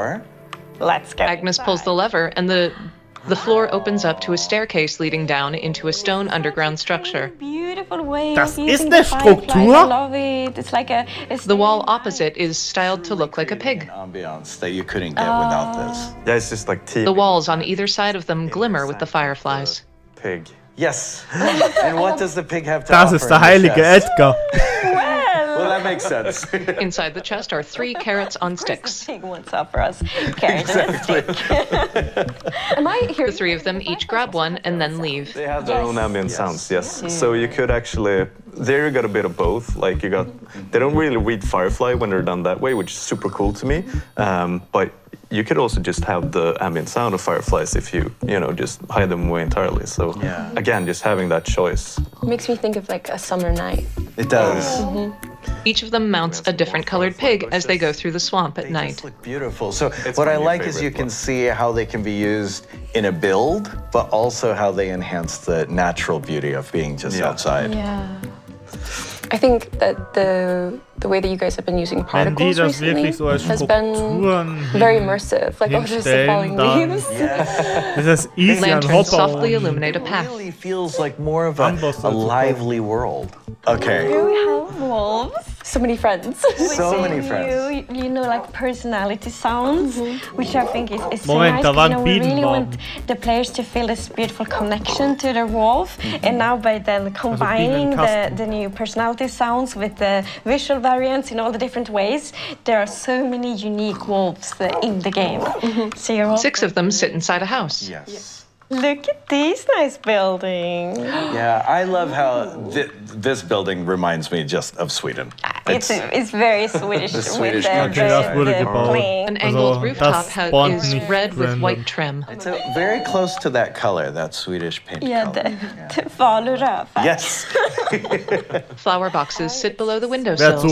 Let's go. Agnes pulls the lever, and the floor opens up to a staircase leading down into a stone underground structure. Beautiful way Das of ist using eine the fireflies. Struktur. I love it. It's like a The wall opposite is styled to look like a pig. Ambiance that you couldn't get without this. Yeah, it's just like The walls on either side of them glimmer with the fireflies. Pig. Yes. And what does the pig have to Das offer? ist der in the heilige chest? Edgar. Well, that makes sense. Inside the chest are 3 carrots on sticks. Big one's up for us. Carrot and a stick. Am I here? The 3 of them each grab one and then leave. They have their own ambient sounds, yes. So you could actually, there you got a bit of both. Like you got, they don't really read Firefly when they're done that way, which is super cool to me. But you could also just have the ambient sound of fireflies if you just hide them away entirely. So again, just having that choice. It makes me think of like a summer night. It does. Each of them mounts a different colored pig as they go through the swamp at night. Look beautiful. So what I like is you can see how they can be used in a build, but also how they enhance the natural beauty of being just outside. Yeah. I think that the way that you guys have been using particles recently has been very immersive. Like, just the falling leaves. Lanterns softly illuminate a path. It really feels like more of a lively world. Okay. We have wolves. So many friends. So many friends. You know, like personality sounds, which I think is so nice. We really want the players to feel this beautiful connection to their wolf. And now by then combining the new personality sounds with the visual variants in all the different ways, there are so many unique wolves in the game. So 6 of them sit inside a house. Yes. Look at these nice buildings. Yeah, I love how this building reminds me just of Sweden. It's very Swedish. The Swedish country. An angled rooftop is red with white trim. It's very close to that color, that Swedish paint color. The Faluröv. Yes. Flower boxes sit below the windowsills.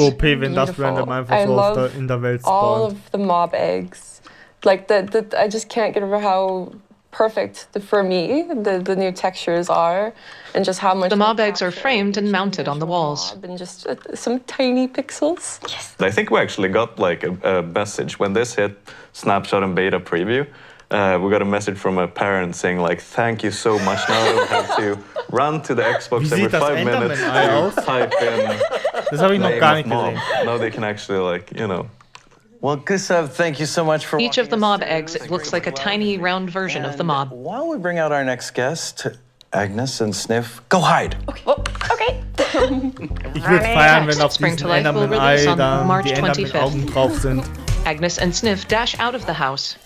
I love all of the mob eggs. Like, I just can't get over how perfect for me the new textures are, and just how much the mob eggs are framed and mounted on the walls. And just some tiny pixels. Yes. I think we actually got like a message when this hit snapshot and beta preview. We got a message from a parent saying like, "Thank you so much. Now I don't have to run to the Xbox every 5 minutes to type in." Das habe ich noch gar nicht gesehen. Now they can actually Well, Gustav, thank you so much for each of the mob eggs looks like a tiny round version of the mob. While we bring out our next guest, Agnes and Sniff, go hide. Okay. Ich würde feiern, wenn auf diesem Enderman-Ei dann die Enderman-Augen drauf sind. Agnes and Sniff dash out of the house.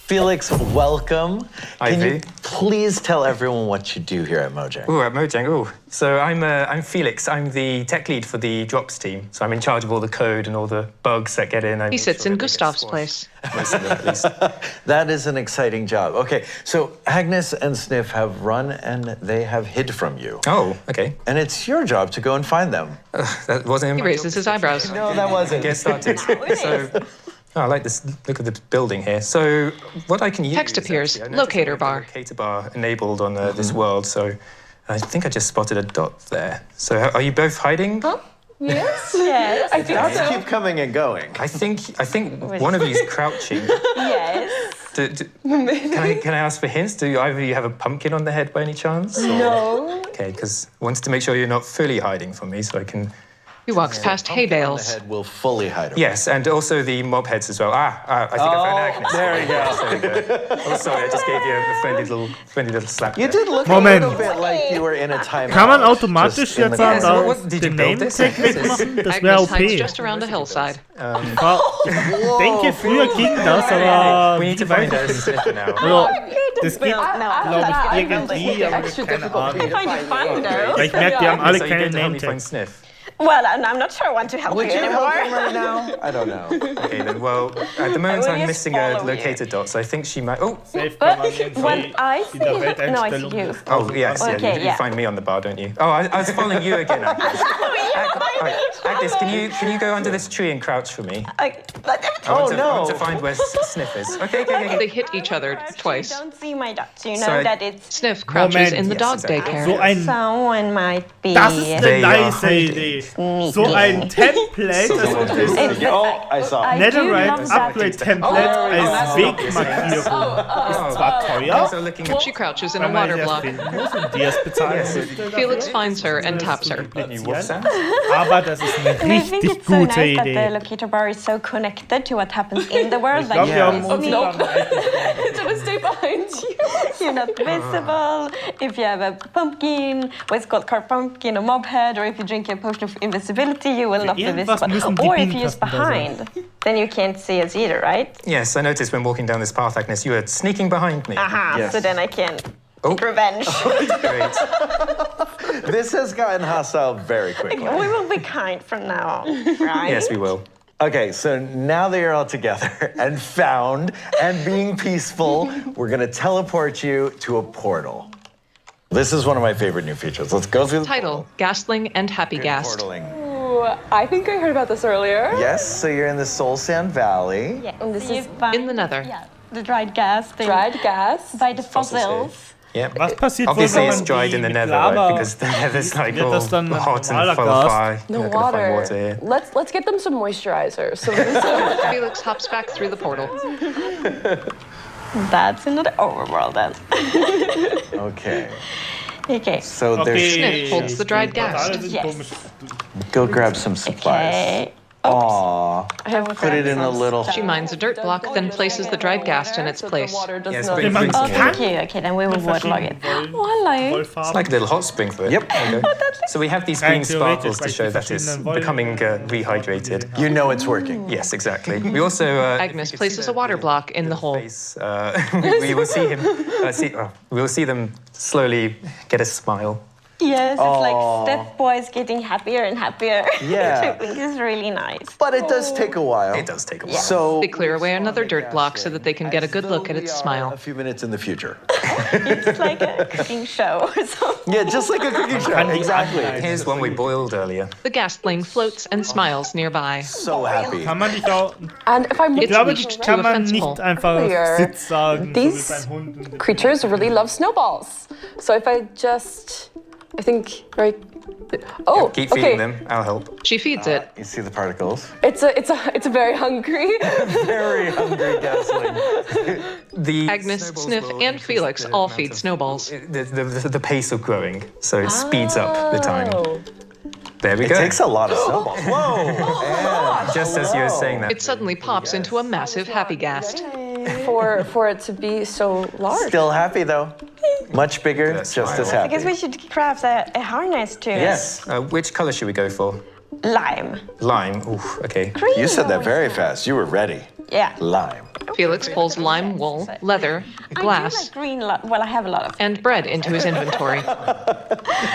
Felix, welcome. Can you please tell everyone what you do here at Mojang? At Mojang. So I'm Felix. I'm the tech lead for the drops team. So I'm in charge of all the code and all the bugs that get in. He sits in Gustav's place. Most of them, at least. That is an exciting job. Okay, so Agnes and Sniff have run and they have hid from you. Oh, okay. And it's your job to go and find them. That wasn't. He raises his eyebrows. No, that wasn't. Get started. I like this look of the building here. So what I can use... Text appears, locator bar. Locator bar enabled on this world, so I think I just spotted a dot there. So are you both hiding? Huh? Yes. Yes. I think Dots so. keep coming and going. I think one of you is crouching. Yes. Can I ask for hints? Do either of you have a pumpkin on the head by any chance? No. Okay, because I wanted to make sure you're not fully hiding from me so I can... He walks past hay bales. The head will fully hide away. Yes, and also the mob heads as well. I think I found Agnes. There we go. Oh, sorry, I just gave you a friendly little slap. You did look a little bit like you were in a timeout. Kann man automatisch jetzt den Name-Tag wegmachen? Das wäre Agnes OP. hides just around a hillside. Ich denke, früher ging das, aber... We need to find a sniffer now. Also, das geht, glaube ich, irgendwie, aber keine Ahnung. Weil ich merke, die haben alle keine Name-Tags. Well, I'm not sure I want to help Would you you anymore. help him right now? I don't know. Okay, then, well, at the moment I'm missing a locator dot, so I think she might... Oh! But when I see... No, I see you. Oh, yes, Okay, you find me on the bar, don't you? Oh, I was following you again, Agnes. Agnes, can you go under this tree and crouch for me? I want to find where Sniff is. Okay. They hit each other twice. You don't see my dots. You know that it's... Sniff crouches in the dog daycare. Someone might be... Das ist eine nice Idee. So ein Template, das ist ein Netherite Upgrade Template als Wegmarkierung. Ist zwar teuer, She crouches in a water block. Felix finds her and taps her. Aber das ist eine richtig gute Idee. That the locator bar is so connected to what happens in the world. Ich glaube, wir haben uns It's gonna stay behind you. you're not visible, if you have a pumpkin, what's called carved pumpkin or mob head, or if you drink a potion of invisibility, you will not be visible. Or if you're behind, then you can't see us either, right? Yes, I noticed when walking down this path, Agnes, you were sneaking behind me. Aha, Yes. so then I can take revenge. Great. This has gotten hostile very quickly. We will be kind from now on, right? Yes, we will. Okay, so now that you're all together and found and being peaceful, we're gonna teleport you to a portal. This is one of my favorite new features. Let's go through the Title, Gastling and Happy Gast. portaling. Ooh, I think I heard about this earlier. Yes, so you're in the Soul Sand Valley. Yeah, And this is In the Nether. yeah, the dried gas thing. dried gas. By the fossils. Yeah. Was passiert, Obviously, wenn it's man dried die in the mit nether, Lava right? Because the nether's like wird das dann all hot and normaler full of Gas? fire. No You're not gonna find water. water here. Let's get them some moisturizer. So Felix hops back through the portal. That's another overworld then. Okay, Okay. so there's... Sniff holds the dried gas. Yes. Go grab some supplies. Okay. Aww. Put it in a little... She mines a dirt block, then places the dried ghast in its place. Yes, not... bring man some kann- water. Okay, then we will waterlog it. Oh, hello. It's like a little hot sprinkler. Yep. There you go. So we have these green sparkles to show that it's becoming rehydrated. You know it's working. Yes, exactly. We also... Agnes places a water block in the hole. we will see him... we will see them slowly get a smile. Yes, it's like stepboys getting happier and happier. Yeah. I think it's really nice. But it does take a while. It does take a while. So... They clear away another dirt block so that they can get a good look at its smile. A few minutes in the future. It's like a cooking show or something. Yeah, just like a cooking show. Exactly. Here's one we boiled earlier. The Gastling floats and smiles nearby. So happy. Kann man nicht auch... And if I'm Ich glaube, reached die to kann a man fence nicht pole. einfach Clear. Sitz sagen, so wie These beim Hund. creatures really love snowballs. So if I just, I think, right. Oh, Keep okay. feeding them. I'll help. She feeds it. You see the particles? It's a very hungry. Very hungry gasling. The Agnes, snowballs Sniff, will and increase Felix the all amount feed of- snowballs. The pace of growing, so it speeds up the time. Oh. There we It go. takes a lot of snowballs. Whoa! Just as you were saying that. It suddenly pops into a massive Happy Gast. For it to be so large. Still happy though. Much bigger, That's just right. as I happy. guess we should craft a harness to Yes. Which color should we go for? lime. Lime. Ooh, okay. Green You said that always very good. fast. You were ready. Yeah. Lime. Felix pulls lime wool, leather, I do glass, like green. Well, I have a lot of. and bread into his inventory.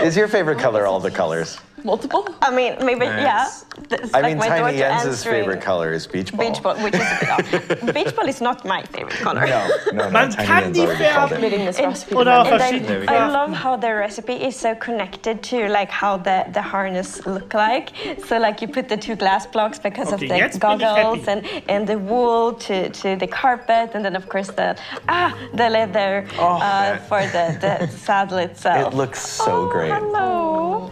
Is your favorite color all the colors? Multiple? I mean, maybe Nice. yeah. That's I like mean, my Tiny daughter Jens's answering favorite color is beach ball. beach ball, which is beach ball is not my favorite color. No, Man Tiny kann Jens die already called färben. it. Reading this recipe. Oder auch And verschiedene I Farben. love how the recipe is so connected to like how the harness look like. So like you put the two glass blocks because of Okay, the jetzt bin ich goggles happy. and the wool to the carpet, and then of course the leather for the saddle itself. It looks so great. Hello.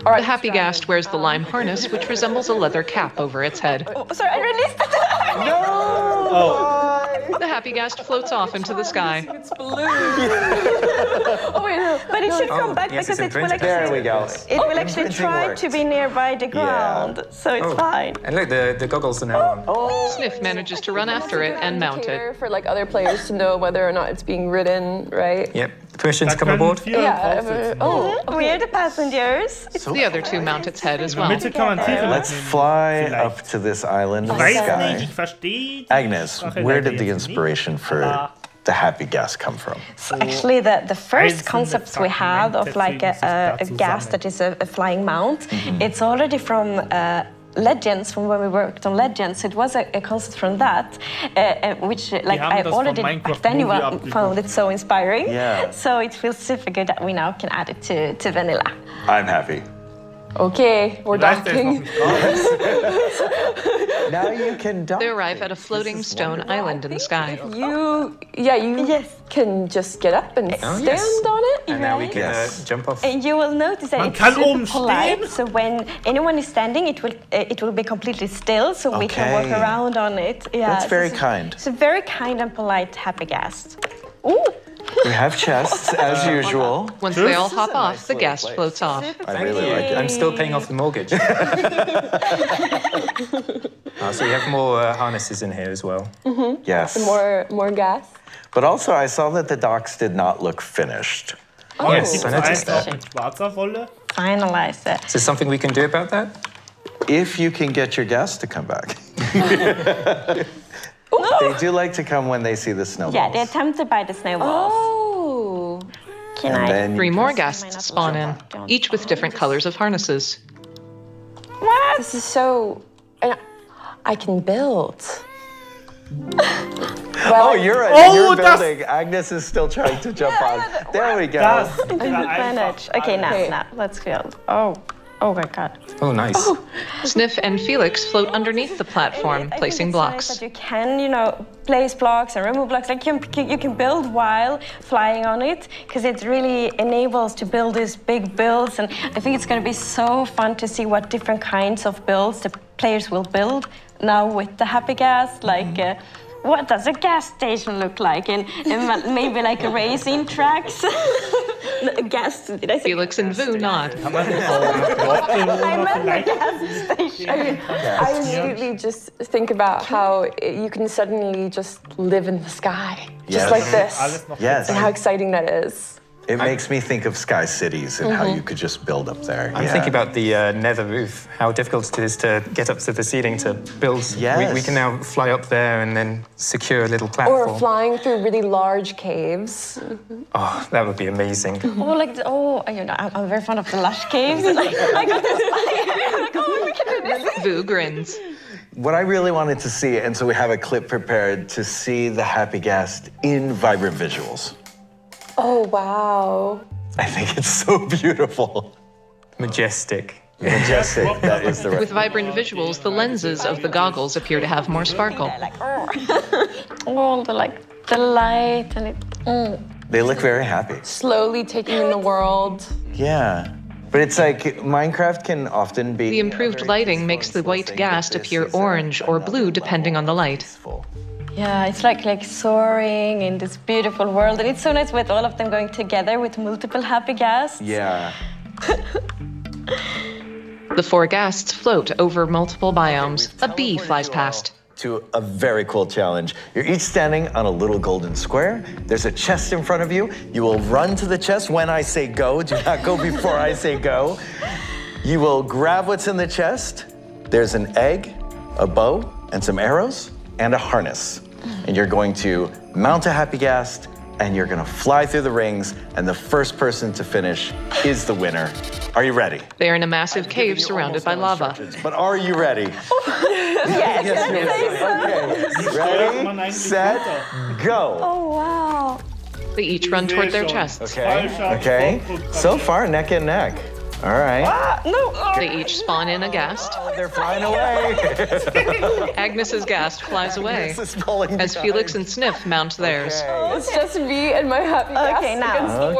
The Happy Gast wears the lime harness, which resembles a leather cap over its head. Oh, sorry, I released it. The Happy Gast floats off into the sky. It's blue. Oh wait, no. But it should come back yes, because it's it will imprinted. actually. There we go. It will actually Imprinting try works. to be nearby the ground, so it's fine. And look, the goggles are now on. Sniff manages to run after it and mount it. For like other players to know whether or not it's being ridden, right? Yep. Permission Da to come können aboard? 4 Yeah. draufsitzen. Oh. We're the passengers. The other two mount its head as In der well. Mitte kann man Tiere Let's mitnehmen. fly Vielleicht. up to this island in Ich the weiß nicht, sky. ich verstehe. die Agnes, Sprache where leider did the jetzt nicht. inspiration for the Happy Gas come from? So actually, the first Einzelne concepts we had of like a Fragmente gas that is a flying mount, it's already from Legends, from when we worked on Legends. It was a concept from that, which like haben I das vom already Minecraft back then you Movie abgeguckt. found it so inspiring. Yeah. So it feels super good that we now can add it to vanilla. I'm happy. Okay, we're Vielleicht der ist noch docking. nicht raus. Now you can dock. They arrive at a floating stone island in the sky. You can just get up and stand yes. on it. And now we can Yes. jump off. And you will notice that Man it's kann super oben polite. stehen. So when anyone is standing, it will be completely still, so we can walk Okay. around on it. Yeah, That's so very it's- kind. It's a very kind and polite Happy Gast. Ooh. We have chests as usual. Once they all hop off, the gas floats off. I really like it. I'm still paying off the mortgage. So we have more harnesses in here as well. Yes. More gas. But also, I saw that the docs did not look finished. Oh, yes, I noticed that. Finalize it. Is there something we can do about that? If you can get your guests to come back. They do like to come when they see the snowballs. Yeah, they're tempted by the snowballs. Oh. Can I? 3 more guests spawn in, each with different colors of harnesses. What? This is so... I can build. Well, you're building. Agnes is still trying to jump on. There we go. Okay, now, let's build. Oh my God. Oh, nice. Oh. Sniff and Felix float underneath the platform, placing blocks. Nice that you can, place blocks and remove blocks. Like you can build while flying on it, because it really enables to build these big builds. And I think it's going to be so fun to see what different kinds of builds the players will build now with the Happy Gas. Like, what does a gas station look like? And maybe like racing tracks. Gas. Did I say Felix and Vu nod. I meant the gas station. I immediately just think about how you can suddenly just live in the sky, just like this. Yes. And how exciting that is. It makes me think of Sky Cities and how you could just build up there. I'm thinking about the nether roof, how difficult it is to get up to the ceiling to build. Yes. We can now fly up there and then secure a little platform. Or flying through really large caves. Oh, that would be amazing. I'm very fond of the lush caves. I got this we can do this. Vu grins. What I really wanted to see, and so we have a clip prepared to see the Happy Gas in vibrant visuals. Oh, wow. I think it's so beautiful. Majestic. Majestic, that is the right. With vibrant visuals, the lenses of the goggles appear to have more sparkle. The light and it. They look very happy. Slowly taking in the world. Yeah. But it's like Minecraft can often be... The improved lighting makes the white gas appear orange or blue depending on the light. Yeah, it's like soaring in this beautiful world. And it's so nice with all of them going together with multiple Happy Gas. Yeah. The 4 ghasts float over multiple biomes. A bee flies past. To a very cool challenge. You're each standing on a little golden square. There's a chest in front of you. You will run to the chest when I say go. Do not go before I say go. You will grab what's in the chest. There's an egg, a bow, and some arrows, and a harness. And you're going to mount a Happy Gas, and you're gonna fly through the rings, and the first person to finish is the winner. Are you ready? They are in a massive cave surrounded by lava. But are you ready? Yes. Okay. Ready, set, go. Oh, wow. They each run toward their chests. Okay. So far, neck and neck. All right. No. They each spawn in a ghast. They're flying away. Agnes's ghast flies away as Felix and Sniff mount theirs. It's just me and my Happy Gas. Okay, now.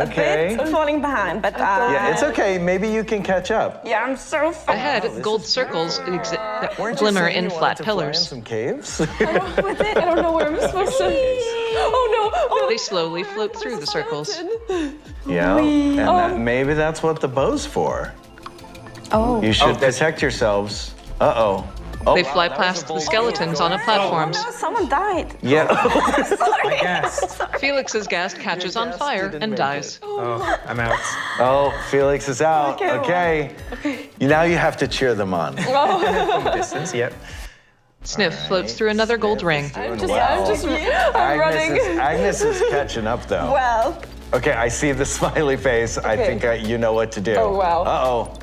Okay. A bit falling behind, but yeah, it's okay. Maybe you can catch up. Yeah, I'm so far. Ahead, gold circles glimmer in flat pillars. Some caves. I don't know where I'm supposed to. Oh no! They slowly float through the circles. Yeah, and maybe that's what the bow's for. Oh. You should protect yourselves. Uh-oh. Oh. They fly past the skeletons on a platform. Oh, no, someone died. Yeah. My gas. Felix's ghast catches on fire and dies. Oh, I'm out. Oh, Felix is out. Okay. Now you have to cheer them on. From distance, yep. Sniff floats through another gold ring. I'm running. Agnes is catching up, though. Well. Okay, I see the smiley face. I think you know what to do. Oh, wow. Uh-oh.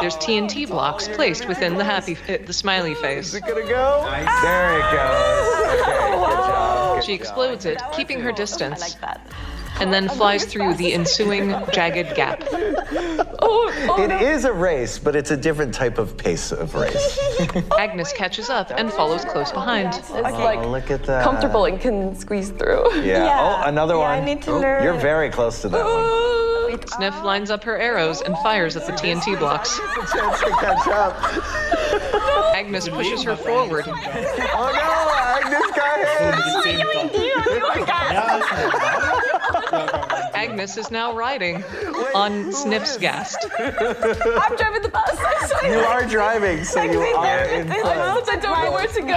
There's TNT blocks placed within the smiley face. Is it gonna go? Nice. There it goes. Okay, good job. She explodes it, keeping her distance. I like that. And then flies through the ensuing jagged gap. It is a race, but it's a different type of pace of race. Agnes catches up and follows close behind. It's like look at that. comfortable and can squeeze through. Yeah. Oh, another one. I need to learn. You're very close to that one. Sniff lines up her arrows and fires at the TNT blocks. A chance to catch up. Agnes pushes her forward. Oh no, Agnes got hit. Agnes is now riding on Sniff's ghast. I'm driving the bus. You are driving, so you are in front. I don't know where to go.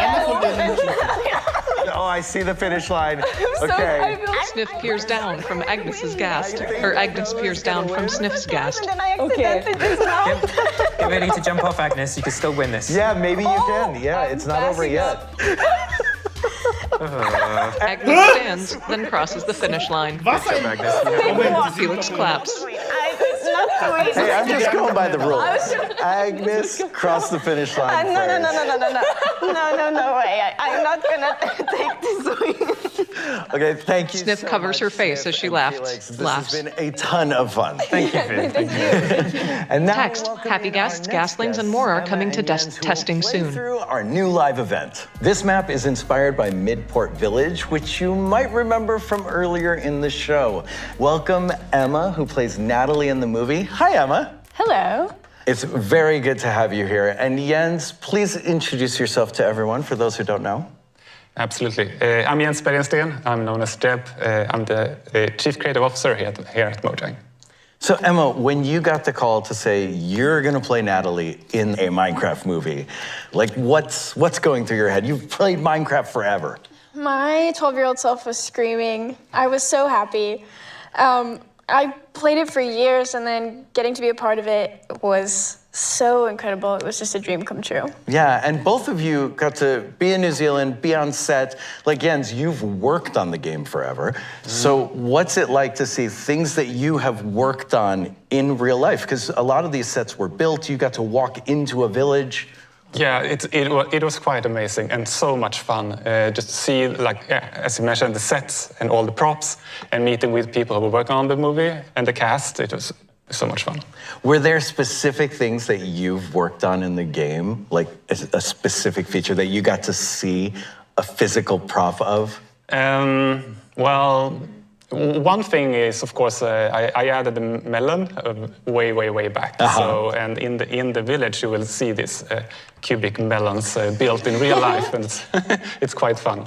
Oh, I see the finish line. Okay. Sniff peers down from Agnes's ghast, or Agnes peers down from Sniff's ghast. Okay. Get ready to jump off, Agnes. You can still win this. Yeah, maybe you can. Yeah, it's not over yet. Agnes stands, then crosses the finish line. Felix claps. Hey, I'm just going by the rules. Agnes crossed the finish line No way. I'm not gonna take this win. Okay, thank you. Sniff so covers her much, face Sniff as she and laughs. Felix. This has been a ton of fun. Thank you, Finn. Thank you. And now Text, Happy Ghasts, Gastlings, and more are coming to testing soon. Through our new live event. This map is inspired by Midport Village, which you might remember from earlier in the show. Welcome Emma, who plays Natalie in the movie. Hi, Emma. Hello. It's very good to have you here. And Jens, please introduce yourself to everyone for those who don't know. Absolutely. I'm Jens Bergensten. I'm known as Jeb. I'm the Chief Creative Officer here at Mojang. So Emma, when you got the call to say you're gonna play Natalie in a Minecraft movie, like what's going through your head? You've played Minecraft forever. My 12-year-old self was screaming. I was so happy. I played it for years, and then getting to be a part of it was so incredible. It was just a dream come true. Yeah, and both of you got to be in New Zealand, be on set. Like Jens, you've worked on the game forever. So what's it like to see things that you have worked on in real life? Because a lot of these sets were built, you got to walk into a village. Yeah, it was quite amazing and so much fun. Just to see, like, as you mentioned, the sets and all the props and meeting with people who were working on the movie and the cast. It was so much fun. Were there specific things that you've worked on in the game? Like a specific feature that you got to see a physical prop of? Well, one thing is, of course, I added a melon way back. So, and in the village, you will see these cubic melons built in real life, and it's quite fun.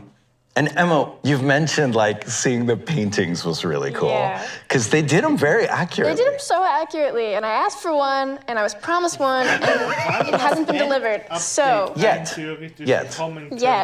And Emma, you've mentioned like seeing the paintings was really cool. Because they did them very accurately. They did them so accurately, and I asked for one, and I was promised one, and it hasn't been delivered. So Yet.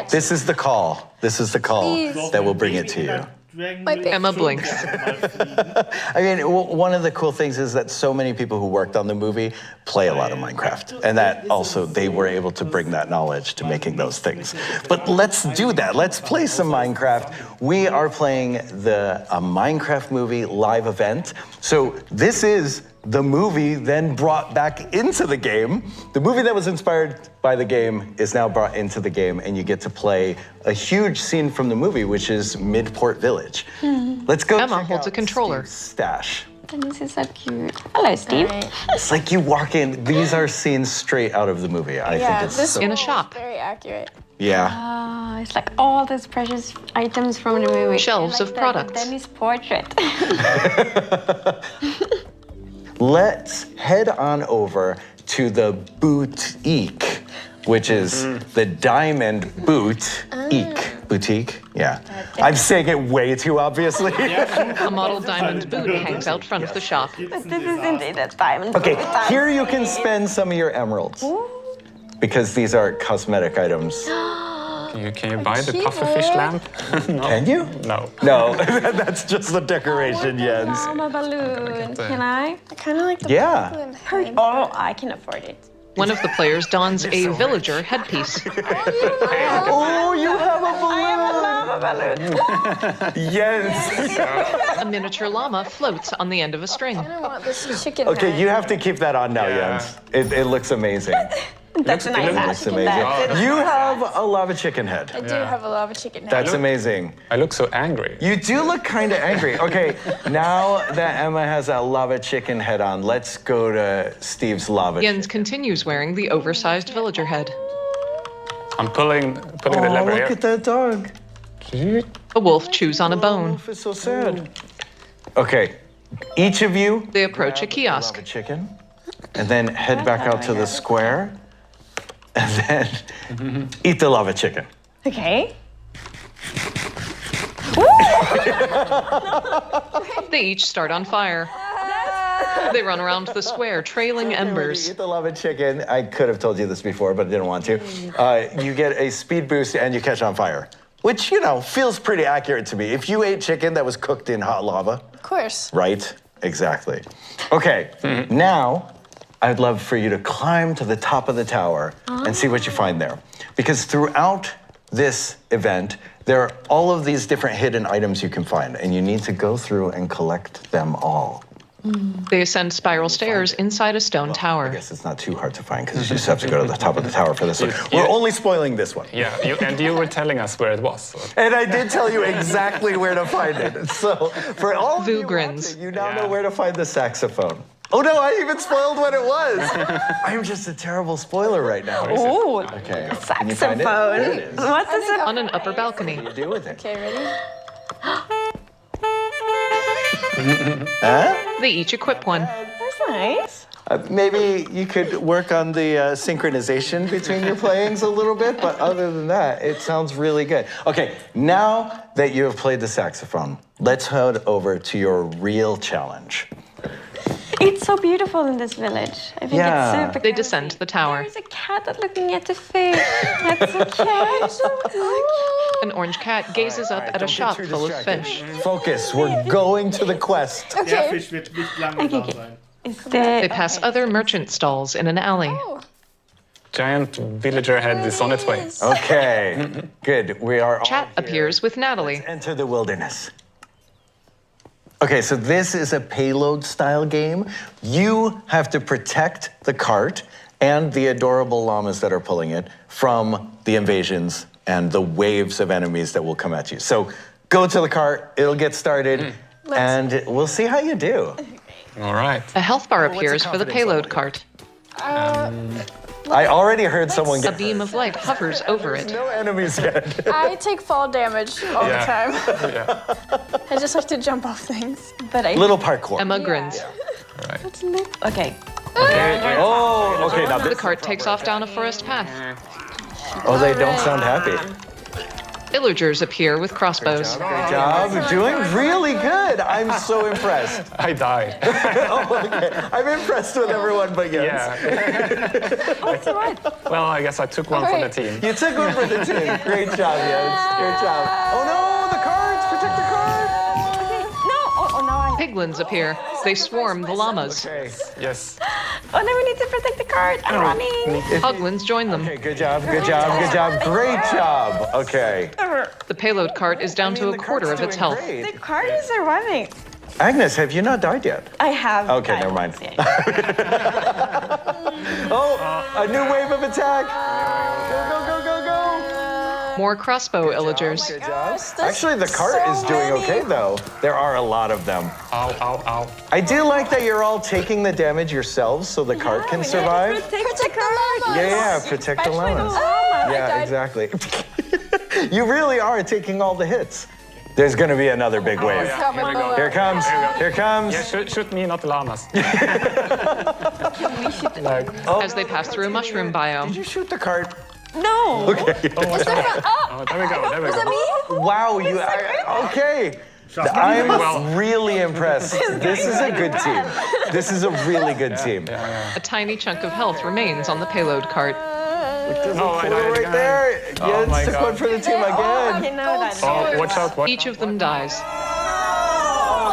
This is the call. This is the call Please. that will bring it to you. Emma blinks. I mean, one of the cool things is that so many people who worked on the movie play a lot of Minecraft. And that also, they were able to bring that knowledge to making those things. But let's do that. Let's play some Minecraft. We are playing a Minecraft movie live event. So this is the movie then brought back into the game. The movie that was inspired by the game is now brought into the game, and you get to play a huge scene from the movie, which is Midport Village. Let's go. Emma holds a controller. Steve's stash. This is so cute. Hello, Steve. It's like you walk in. These are scenes straight out of the movie. I think it's this in a shop. Very accurate. Yeah. Oh, it's like all these precious items from the movie. Shelves of products. Dennis portrait. Let's head on over to the boutique, which is the Diamond Boutique. Yeah. I'm saying it way too obviously. A model diamond boot hangs out front of the shop. But this is indeed a diamond. Okay, here you can spend some of your emeralds. Because these are cosmetic items. Can you buy the pufferfish lamp? No. Can you? No. No, that's just the decoration, Jens. Llama balloon. Can I? I kind of like the Yeah. Oh, I can afford it. One of the players dons a villager headpiece. Oh, you have a balloon! I have a llama balloon. Yes. A miniature llama floats on the end of a string. I want this chicken Okay, head. you have to keep that on now, Jens. It looks amazing. That's a nice It looks amazing. You have a lava chicken head. I do have a lava chicken head. That's amazing. I look so angry. You do look kind of angry. Okay, now that Emma has a lava chicken head on, let's go to Steve's lava Jens continues wearing the oversized villager head. I'm pulling the lever here. Look at that dog. A wolf chews on a bone. Wolf is so sad. Okay, each of you. They approach a kiosk. Lava chicken, and then head back out to the square, and then eat the lava chicken. Okay. They each start on fire. They run around the square, trailing embers. You eat the lava chicken. I could have told you this before, but I didn't want to. You get a speed boost and you catch on fire. which, feels pretty accurate to me. If you ate chicken that was cooked in hot lava. Of course. Right? Exactly. Okay, now I'd love for you to climb to the top of the tower and see what you find there. Because throughout this event, there are all of these different hidden items you can find, and you need to go through and collect them all. They ascend spiral stairs inside a stone tower. I guess it's not too hard to find because you just have to go to the top of the tower for this one. We're only spoiling this one. Yeah, and you were telling us where it was. And I did tell you exactly where to find it. So for all of you grins. watching, you now know where to find the saxophone. Oh no, I even spoiled what it was. I'm just a terrible spoiler right now. Oh, okay. Saxophone. What is it? On an upper balcony. What do you do with it? Okay, ready? They each equip one. That's nice. Maybe you could work on the synchronization between your playings a little bit, but other than that, it sounds really good. Okay, now that you have played the saxophone, let's head over to your real challenge. It's so beautiful in this village. I think it's super They descend the tower. There's a cat that's looking at the fish. That's so cute. An orange cat gazes up at a shop full of fish. Focus, we're going to the quest. Der Fisch wird nicht lange da sein. They pass other merchant stalls in an alley. Giant villager head is on its way. Okay, good. We are all Chat appears with Natalie. Let's enter the wilderness. Okay, so this is a payload-style game. You have to protect the cart and the adorable llamas that are pulling it from the invasions and the waves of enemies that will come at you. So go to the cart, it'll get started, and we'll see how you do. All right. A health bar appears for the payload cart. I already heard someone A get beam of light hovers over it. no enemies yet. I take fall damage all the time. I just like to jump off things. But I Little parkour. Emma grins. Okay. Oh, okay, now The this. cart takes off down a forest path. Oh, they don't sound happy. Villagers appear with crossbows. Great job. Doing really good. I'm so impressed. I died. Oh, okay. I'm impressed with everyone but Jens. Well, I guess I took one for the team. You took one for the team. Great job, Jens. Great job. Oh no, the cards! Protect the card! Piglins appear. They swarm the llamas. Okay. Yes. Oh, now we need to protect the cart. I'm running. Hoglins join them. Okay, good job, good job, good job. Great job. Okay. The payload cart is down to a quarter of its health. The cart is surviving. Agnes, have you not died yet? I have. Okay, never mind. Oh, a new wave of attack. Go, go, go, go, go. More crossbow illagers. Good job. Actually, the cart is doing okay, though. There are a lot of them. Ow, ow, ow. I do like that you're all taking the damage yourselves so the cart can survive. Protect the cart. Yeah, protect the llamas. Yeah, exactly. You really are taking all the hits. There's gonna be another big wave. Yeah, here we go. Here it comes. Here it comes. Yeah, shoot me, not the llamas. As they pass through a mushroom biome. Did you shoot the cart? No. Okay. Oh, there we go. There we go. Wow, you. Okay. I'm really impressed. This is a good team. This is a really good team. A tiny chunk of health remains on the payload cart. Right there. Jens took one for the team again. Oh, watch out. Each of them dies.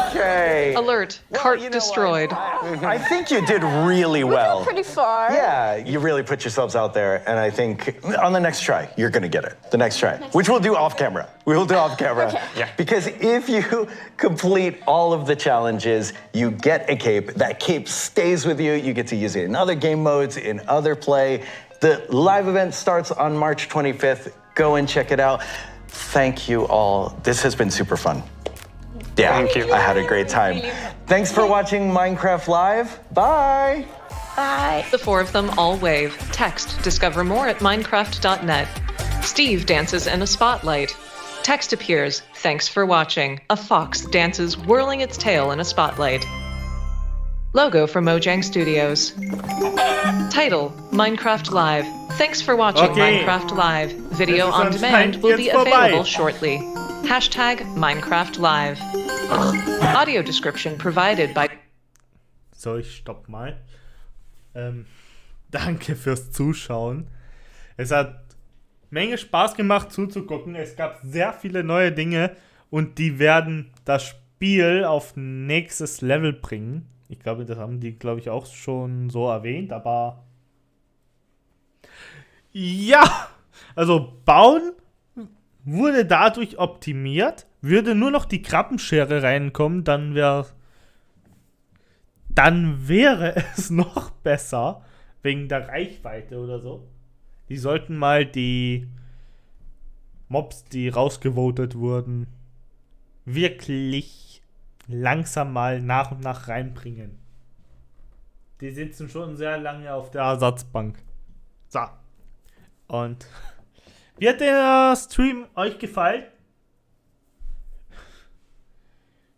Okay. Alert, cart destroyed. I think you did really well. Pretty far. Yeah, you really put yourselves out there, and I think on the next try, you're gonna get it. The next try, which we'll do off camera. We will do off camera. Okay. Yeah. Because if you complete all of the challenges, you get a cape. That cape stays with you. You get to use it in other game modes, in other play. The live event starts on March 25th. Go and check it out. Thank you all. This has been super fun. Yeah, Thank you. I had a great time. Thanks for watching Minecraft Live. Bye. Bye. The four of them all wave. Text, discover more at minecraft.net. Steve dances in a spotlight. Text appears, thanks for watching. A fox dances whirling its tail in a spotlight. Logo for Mojang Studios. Title, Minecraft Live. Thanks for watching Minecraft Live. Video on demand will be available shortly. Hashtag Minecraft Live. Audio description provided by... So, ich stopp mal. Danke fürs Zuschauen. Es hat Menge Spaß gemacht zuzugucken. Es gab sehr viele neue Dinge und die werden das Spiel auf nächstes Level bringen. Ich glaube, das haben die, glaube ich, auch schon so erwähnt, aber ja, also bauen wurde dadurch optimiert. Würde nur noch die Krabbenschere reinkommen, dann wäre es noch besser, wegen der Reichweite oder so. Die sollten mal die Mobs, die rausgevotet wurden, wirklich langsam mal nach und nach reinbringen. Die sitzen schon sehr lange auf der Ersatzbank. So. Und wie hat der Stream euch gefallen?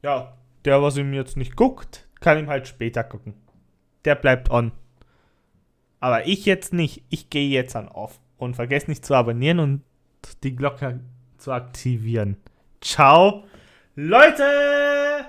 Ja, der, was ihm jetzt nicht guckt, kann ihm halt später gucken. Der bleibt on. Aber ich jetzt nicht. Ich gehe jetzt an Off. Und vergesst nicht zu abonnieren und die Glocke zu aktivieren. Ciao, Leute!